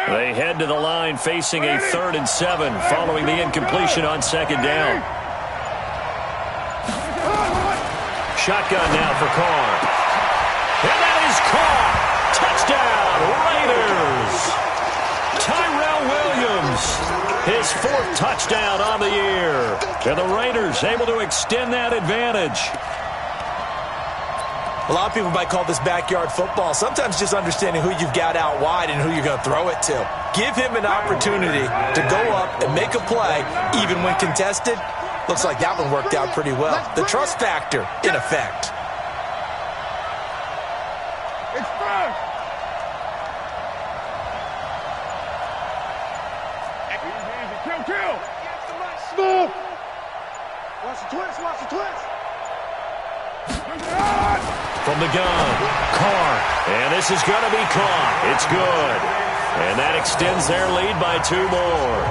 They head to the line facing a 3rd and 7 following the incompletion on 2nd down. Shotgun now for Carr. And that is Carr. Touchdown, Raiders. Tyrell Williams, his 4th touchdown on the year. And the Raiders able to extend that advantage. A lot of people might call this backyard football. Sometimes just understanding who you've got out wide and who you're going to throw it to. Give him an opportunity to go up and make a play, even when contested. Looks like that one worked out pretty well. The trust factor, in effect. It's first. Easy. Kill. Smooth. Watch the twist. From the gun, Carr, and this is going to be caught. It's good. And that extends their lead by 2 more.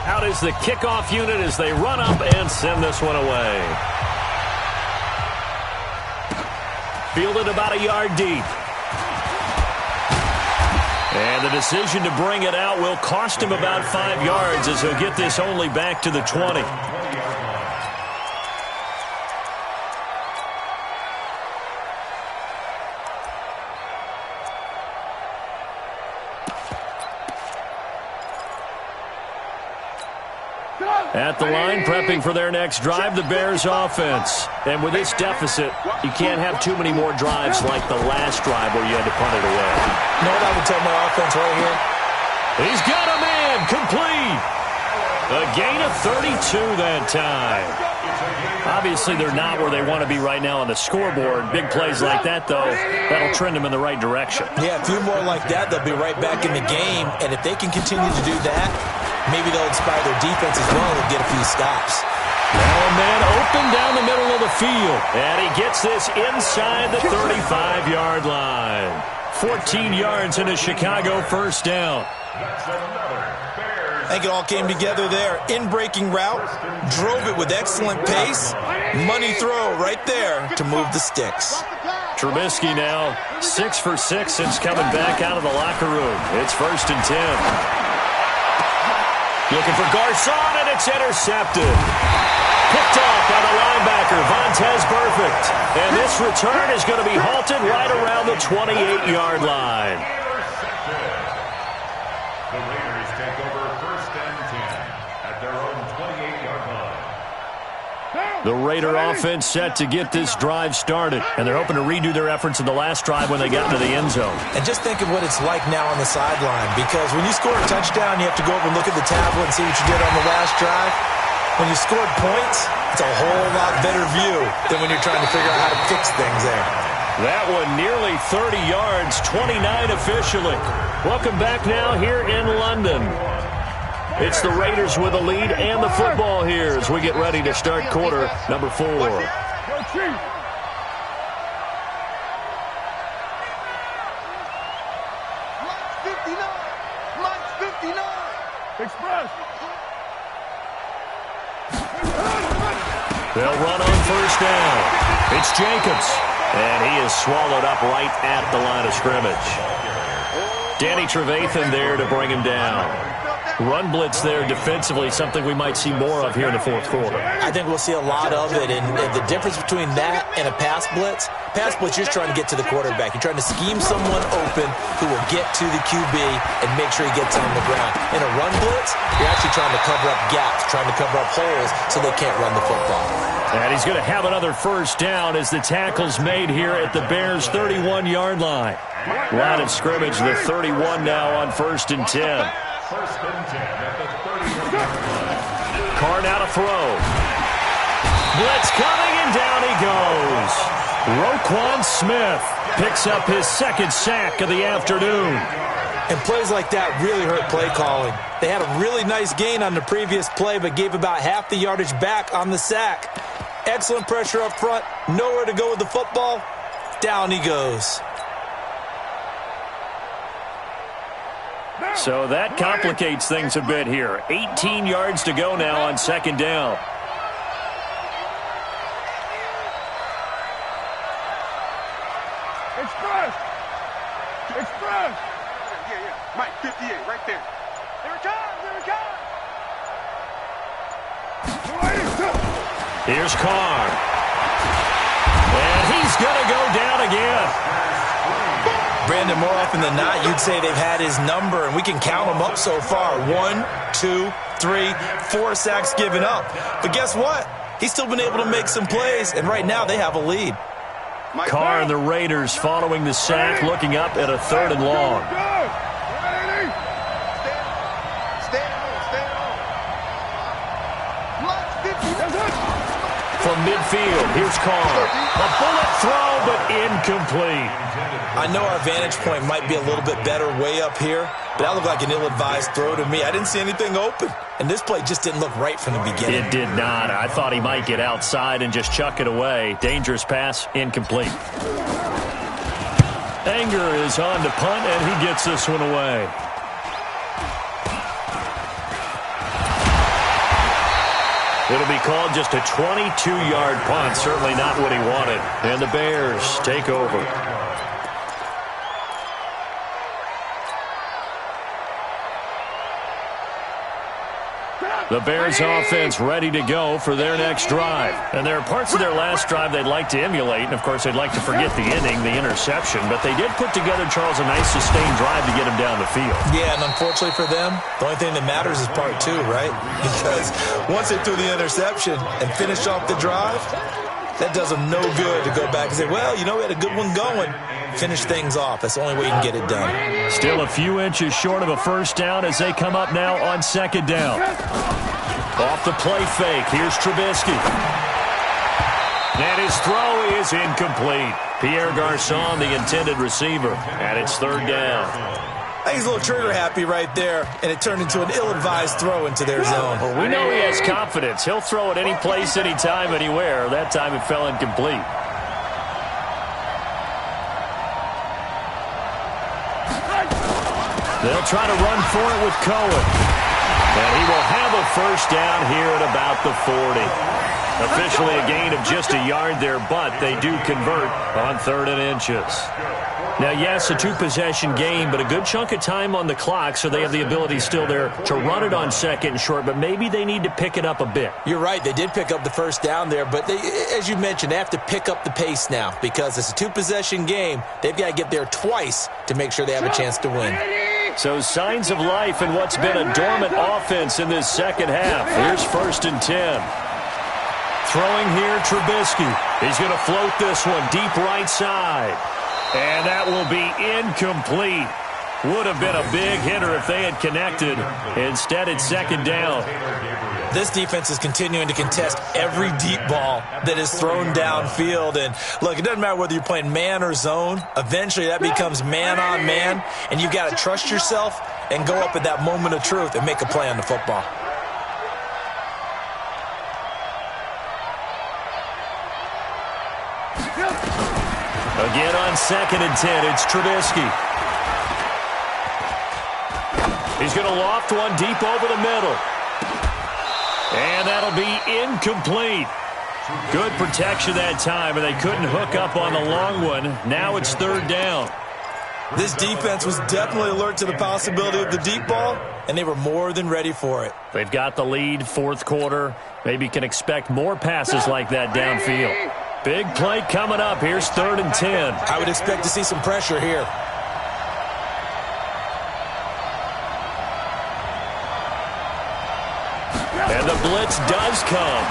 Out is the kickoff unit as they run up and send this one away. Fielded about a yard deep. And the decision to bring it out will cost him about 5 yards as he'll get this only back to the 20. At the line, prepping for their next drive, the Bears offense. And with this deficit, you can't have too many more drives like the last drive where you had to punt it away. You know what I would tell my offense right here? He's got a man, complete. A gain of 32 that time. Obviously, they're not where they want to be right now on the scoreboard. Big plays like that, though, that'll trend them in the right direction. Yeah, a few more like that, they'll be right back in the game. And if they can continue to do that, maybe they'll inspire their defense as well and get a few stops. Now a man open down the middle of the field. And he gets this inside the 35-yard line. 14 yards in a Chicago first down. I think it all came together there. In-breaking route, drove it with excellent pace. Money throw right there to move the sticks. Trubisky now 6 for 6 since coming back out of the locker room. It's 1st and 10. Looking for Garcon, and it's intercepted. Picked off by the linebacker, Vontaze Burfict. And this return is going to be halted right around the 28-yard line. The Raiders take over 1st and 10 at their own 28-yard line. The Raider offense set to get this drive started, and they're hoping to redo their efforts in the last drive when they got into the end zone. And just think of what it's like now on the sideline, because when you score a touchdown, you have to go over and look at the tablet and see what you did on the last drive. When you scored points, it's a whole lot better view than when you're trying to figure out how to fix things there. That one nearly 30 yards, 29 officially. Welcome back now here in London. It's the Raiders with a lead and the football here as we get ready to start quarter number 4. Express. They'll run on first down. It's Jacobs. And he is swallowed up right at the line of scrimmage. Danny Trevathan there to bring him down. Run blitz there defensively, something we might see more of here in the fourth quarter. I think we'll see a lot of it, and the difference between that and a pass blitz, you're just trying to get to the quarterback. You're trying to scheme someone open who will get to the QB and make sure he gets on the ground. In a run blitz, you're actually trying to cover up gaps, trying to cover up holes so they can't run the football. And he's going to have another first down as the tackle's made here at the Bears' 31-yard line. Line of scrimmage, the 31 now on 1st and 10. 1st and 10 at the 30-yard line. Carr now to throw. Blitz coming, and down he goes. Roquan Smith picks up his 2nd sack of the afternoon. And plays like that really hurt play calling. They had a really nice gain on the previous play, but gave about half the yardage back on the sack. Excellent pressure up front. Nowhere to go with the football. Down he goes. So that complicates things a bit here. 18 yards to go now on 2nd down. Express. Express. Yeah. Mike, 58, right there. Here it comes. Here's Carr. And he's going to go down again. Brandon, more often than not, you'd say they've had his number, and we can count them up so far. 1, 2, 3, 4 sacks given up. But guess what? He's still been able to make some plays, and right now they have a lead. Carr and the Raiders following the sack, looking up at a 3rd and long. From midfield, here's Carr. A bullet throw, but incomplete. I know our vantage point might be a little bit better way up here, but that looked like an ill-advised throw to me. I didn't see anything open, and this play just didn't look right from the beginning. It did not. I thought he might get outside and just chuck it away. Dangerous pass, incomplete. Anger is on to punt, and he gets this one away. It'll be called just a 22-yard punt. Certainly not what he wanted. And the Bears take over. The Bears offense ready to go for their next drive. And there are parts of their last drive they'd like to emulate. And, of course, they'd like to forget the inning, the interception. But they did put together, Charles, a nice sustained drive to get him down the field. Yeah, and unfortunately for them, the only thing that matters is part two, right? Because once they threw the interception and finished off the drive, that does them no good to go back and say, well, you know, we had a good one going. Finish things off. That's the only way you can get it done. Still a few inches short of a first down as they come up now on second down. Off the play fake. Here's Trubisky. And his throw is incomplete. Pierre Garçon, the intended receiver, and it's third down. I think he's a little trigger happy right there, and it turned into an ill-advised throw into their zone. Well, we know he has confidence. He'll throw it any place, anytime, anywhere. That time it fell incomplete. They'll try to run for it with Cohen. And he will have a first down here at about the 40. Officially a gain of just a yard there, but they do convert on 3rd and inches. Now, yes, a two-possession game, but a good chunk of time on the clock, so they have the ability still there to run it on 2nd and short, but maybe they need to pick it up a bit. You're right. They did pick up the first down there, but they, as you mentioned, they have to pick up the pace now because it's a two-possession game. They've got to get there twice to make sure they have a chance to win. So signs of life in what's been a dormant offense in this second half. Here's 1st and 10. Throwing here, Trubisky. He's going to float this one deep right side. And that will be incomplete. Would have been a big hitter if they had connected. Instead, it's 2nd down. This defense is continuing to contest every deep ball that is thrown downfield. And, look, it doesn't matter whether you're playing man or zone. Eventually, that becomes man-on-man, and you've got to trust yourself and go up at that moment of truth and make a play on the football. Again on 2nd and 10, it's Trubisky. He's going to loft one deep over the middle. And that'll be incomplete. Good protection that time, and they couldn't hook up on the long one. Now it's 3rd down. This defense was definitely alert to the possibility of the deep ball, and they were more than ready for it. They've got the lead, 4th quarter. Maybe can expect more passes like that downfield. Big play coming up. Here's 3rd and 10. I would expect to see some pressure here. And the blitz does come.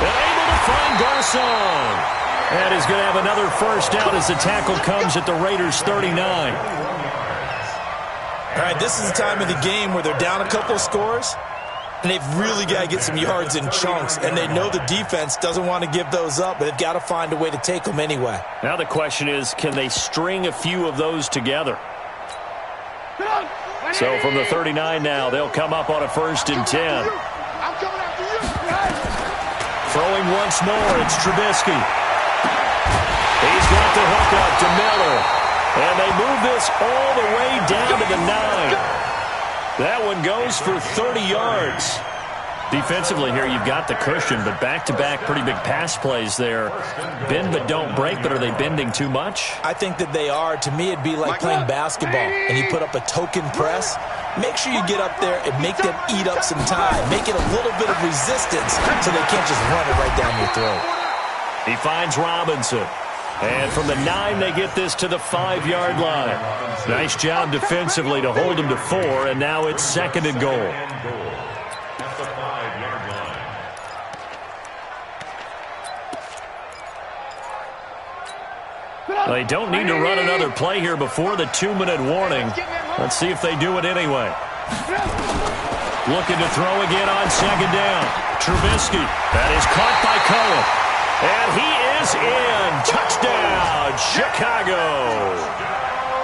And able to find Garçon. And he's going to have another first down as the tackle comes at the Raiders' 39. All right, this is the time of the game where they're down a couple of scores, and they've really got to get some yards in chunks, and they know the defense doesn't want to give those up, but they've got to find a way to take them anyway. Now the question is, can they string a few of those together? So from the 39 now, they'll come up on a 1st and 10. Throwing once more, it's Trubisky. He's got the hook up to Miller. And they move this all the way down to the 9. That one goes for 30 yards. Defensively here, you've got the cushion, but back-to-back pretty big pass plays there. Bend but don't break, but are they bending too much? I think that they are. To me, it'd be like playing basketball, and you put up a token press. Make sure you get up there and make them eat up some time. Make it a little bit of resistance so they can't just run it right down your throat. He finds Robinson. And from the 9, they get this to the 5-yard line. Nice job defensively to hold him to 4, and now it's 2nd and goal. At the 5-yard line. They don't need to run another play here before the 2-minute warning. Let's see if they do it anyway. Looking to throw again on 2nd down. Trubisky. That is caught by Cohen. And he is in. Touchdown, Chicago.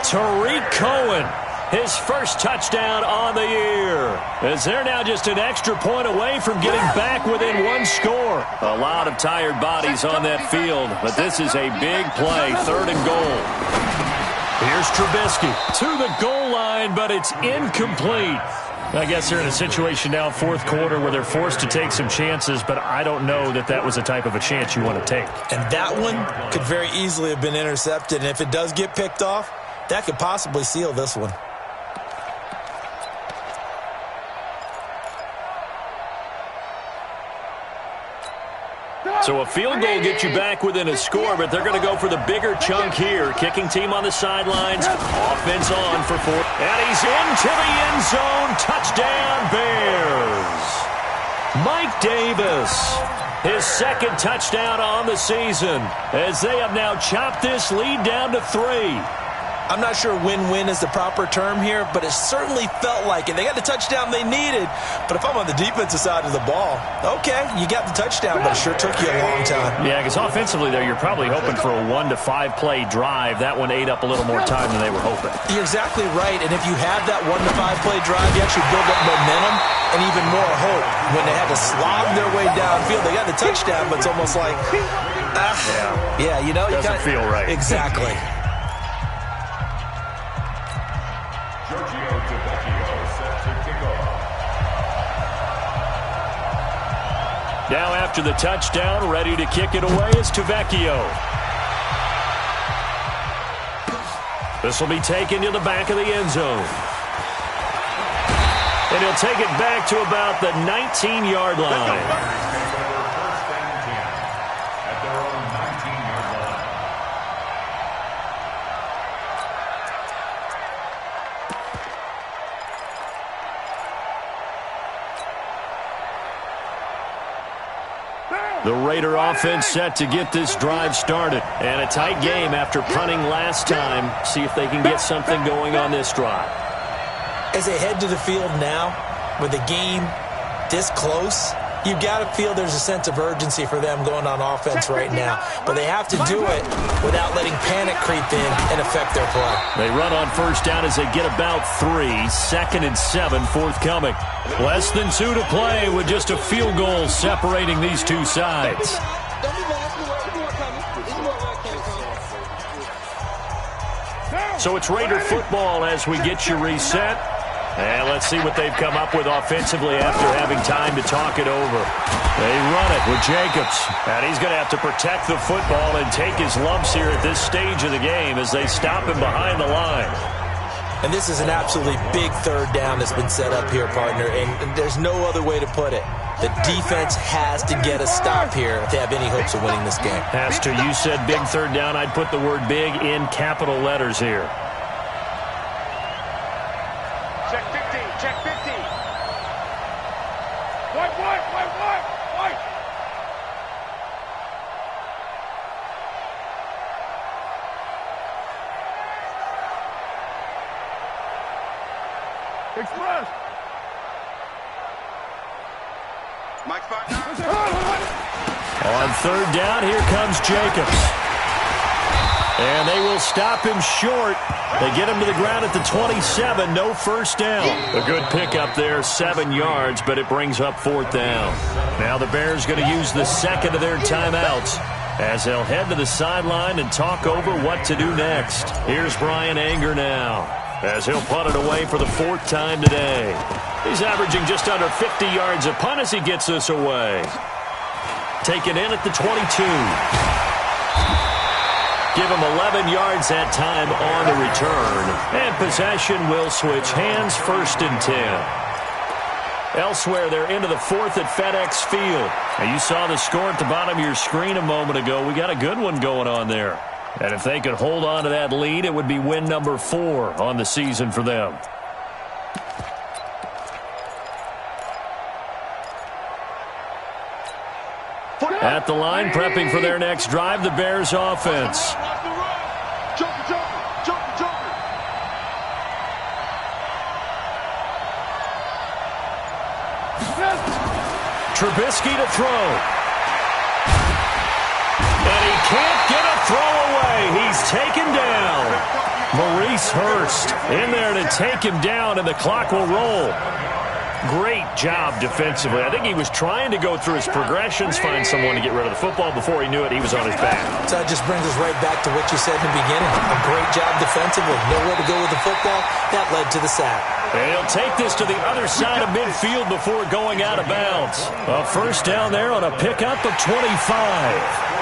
Tariq Cohen, his first touchdown on the year. As they're now just an extra point away from getting back within 1 score. A lot of tired bodies on that field, but this is a big play, 3rd and goal. Here's Trubisky to the goal line, but it's incomplete. I guess they're in a situation now, 4th quarter, where they're forced to take some chances, but I don't know that that was the type of a chance you want to take. And that one could very easily have been intercepted, and if it does get picked off, that could possibly seal this one. So a field goal gets you back within a score, but they're going to go for the bigger chunk here. Kicking team on the sidelines. Offense on for 4. And he's into the end zone. Touchdown, Bears. Mike Davis, his second touchdown on the season, as they have now chopped this lead down to 3. I'm not sure win-win is the proper term here, but it certainly felt like it. They got the touchdown they needed, but if I'm on the defensive side of the ball, okay, you got the touchdown, but it sure took you a long time. Yeah, because offensively there, you're probably hoping for a 1 to 5 play drive. That one ate up a little more time than they were hoping. You're exactly right, and if you have that 1 to 5 play drive, you actually build up momentum and even more hope. When they had to slog their way downfield, they got the touchdown, but it's almost like, yeah, you know, doesn't feel right. Exactly. Now after the touchdown, ready to kick it away is Tavecchio. This will be taken to the back of the end zone. And he'll take it back to about the 19-yard line. The Raider offense set to get this drive started. And a tight game after punting last time. See if they can get something going on this drive. As they head to the field now, with the game this close, you've got to feel there's a sense of urgency for them going on offense right now. But they have to do it without letting panic creep in and affect their play. They run on first down as they get about 3. 2nd and 7 forthcoming. Less than 2 to play with just a field goal separating these two sides. So it's Raider football as we get you reset. And let's see what they've come up with offensively after having time to talk it over. They run it with Jacobs. And he's going to have to protect the football and take his lumps here at this stage of the game as they stop him behind the line. And this is an absolutely big third down that's been set up here, partner. And there's no other way to put it. The defense has to get a stop here if they have any hopes of winning this game. Has to. You said big third down. I'd put the word big in capital letters here. Check 15, check 15. White. Express. Mike On third down, here comes Jacobs. And they will stop him short. They get him to the ground at the 27. No first down. A good pickup there, 7 yards, but it brings up 4th down. Now the Bears going to use the second of their timeouts as they'll head to the sideline and talk over what to do next. Here's Brian Anger now as he'll punt it away for the 4th time today. He's averaging just under 50 yards a punt as he gets this away. Taken in at the 22. Give him 11 yards that time on the return. And possession will switch hands, 1st and 10. Elsewhere, they're into the 4th at FedEx Field. Now, you saw the score at the bottom of your screen a moment ago. We got a good one going on there. And if they could hold on to that lead, it would be win number 4 on the season for them. At the line, prepping for their next drive, the Bears offense. Jumper. Trubisky to throw. And he can't get a throw away. He's taken down. Maurice Hurst in there to take him down, and the clock will roll. Great job defensively. I think he was trying to go through his progressions, find someone to get rid of the football. Before he knew it, he was on his back. So that just brings us right back to what you said in the beginning. A great job defensively. Nowhere to go with the football. That led to the sack. And he'll take this to the other side of midfield before going out of bounds. A first down there on a pickup of 25.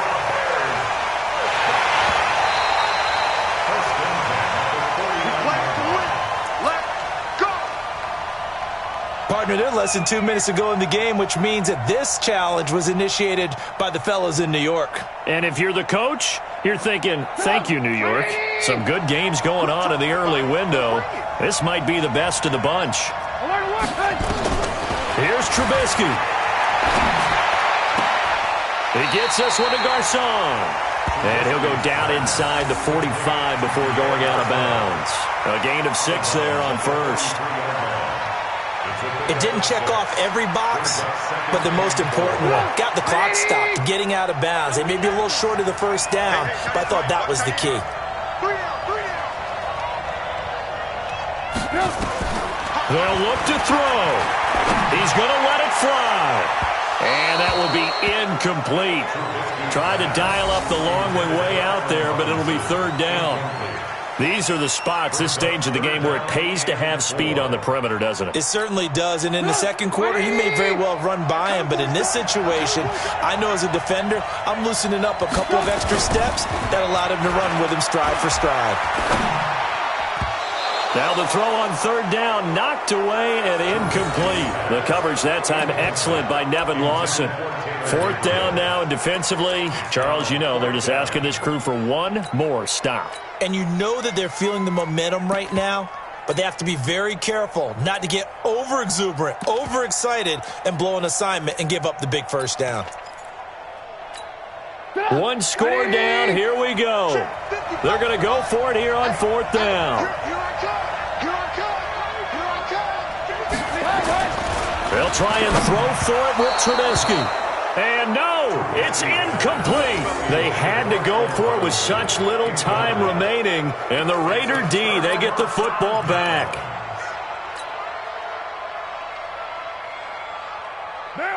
partner, they're less than 2 minutes to go in the game, which means that this challenge was initiated by the fellas in New York. And if you're the coach, you're thinking, thank you, New York. Some good games going on in the early window. This might be the best of the bunch. Here's Trubisky. He gets this one to Garcon. And he'll go down inside the 45 before going out of bounds. A gain of 6 there on first. It didn't check off every box, but the most important one. Got the clock stopped, getting out of bounds. They may be a little short of the first down, but I thought that was the key. They'll look to throw. He's going to let it fly. And that will be incomplete. Tried to dial up the long way out there, but it'll be third down. These are the spots, this stage of the game, where it pays to have speed on the perimeter, doesn't it? It certainly does, and in the second quarter, he may very well run by him, but in this situation, I know as a defender, I'm loosening up a couple of extra steps that allowed him to run with him stride for stride. Now the throw on third down, knocked away and incomplete. The coverage that time excellent by Nevin Lawson. Fourth down now, and defensively, Charles, you know, they're just asking this crew for one more stop. And you know that they're feeling the momentum right now, but they have to be very careful not to get over-exuberant, overexcited, and blow an assignment and give up the big first down. One score down, here we go. They're going to go for it here on fourth down. They'll try and throw for it with Trubisky. And no, it's incomplete. They had to go for it with such little time remaining. And the Raider D, they get the football back.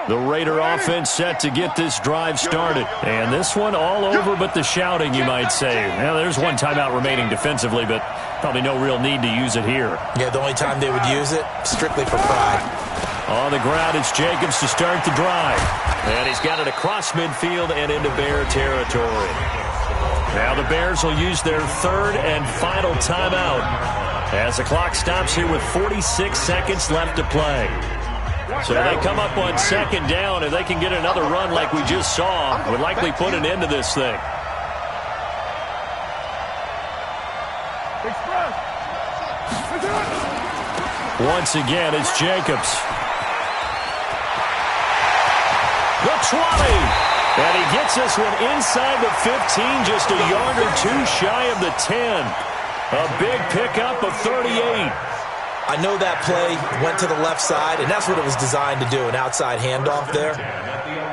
The Raider offense set to get this drive started. And this one all over but the shouting, you might say. Now, there's one timeout remaining defensively, but probably no real need to use it here. Yeah, the only time they would use it, strictly for pride. On the ground, it's Jacobs to start the drive. And he's got it across midfield and into Bear territory. Now the Bears will use their third and final timeout as the clock stops here with 46 seconds left to play. So they come up on second down, and they can get another run like we just saw. Would likely put an end to this thing. Once again, it's Jacobs. The 20. And he gets this one inside the 15, just a yard or two shy of the 10. A big pickup of 38. I know that play went to the left side, and that's what it was designed to do, an outside handoff there.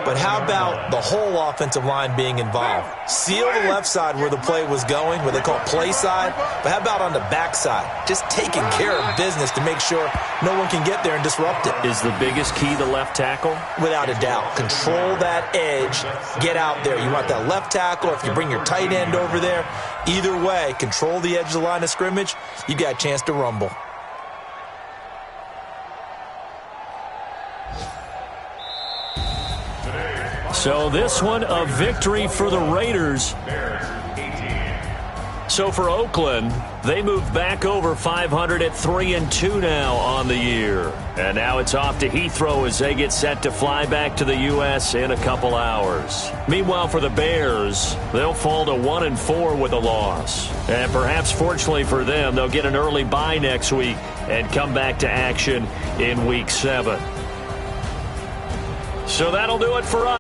But how about the whole offensive line being involved? Seal the left side where the play was going, where they call play side, but how about on the back side? Just taking care of business to make sure no one can get there and disrupt it. Is the biggest key the left tackle? Without a doubt. Control that edge. Get out there. You want that left tackle. If you bring your tight end over there, either way, control the edge of the line of scrimmage, you got a chance to rumble. So this one, a victory for the Raiders. So for Oakland, they move back over 500 at 3-2 now on the year. And now it's off to Heathrow as they get set to fly back to the U.S. in a couple hours. Meanwhile, for the Bears, they'll fall to 1-4 with a loss. And perhaps fortunately for them, they'll get an early bye next week and come back to action in Week 7. So that'll do it for us.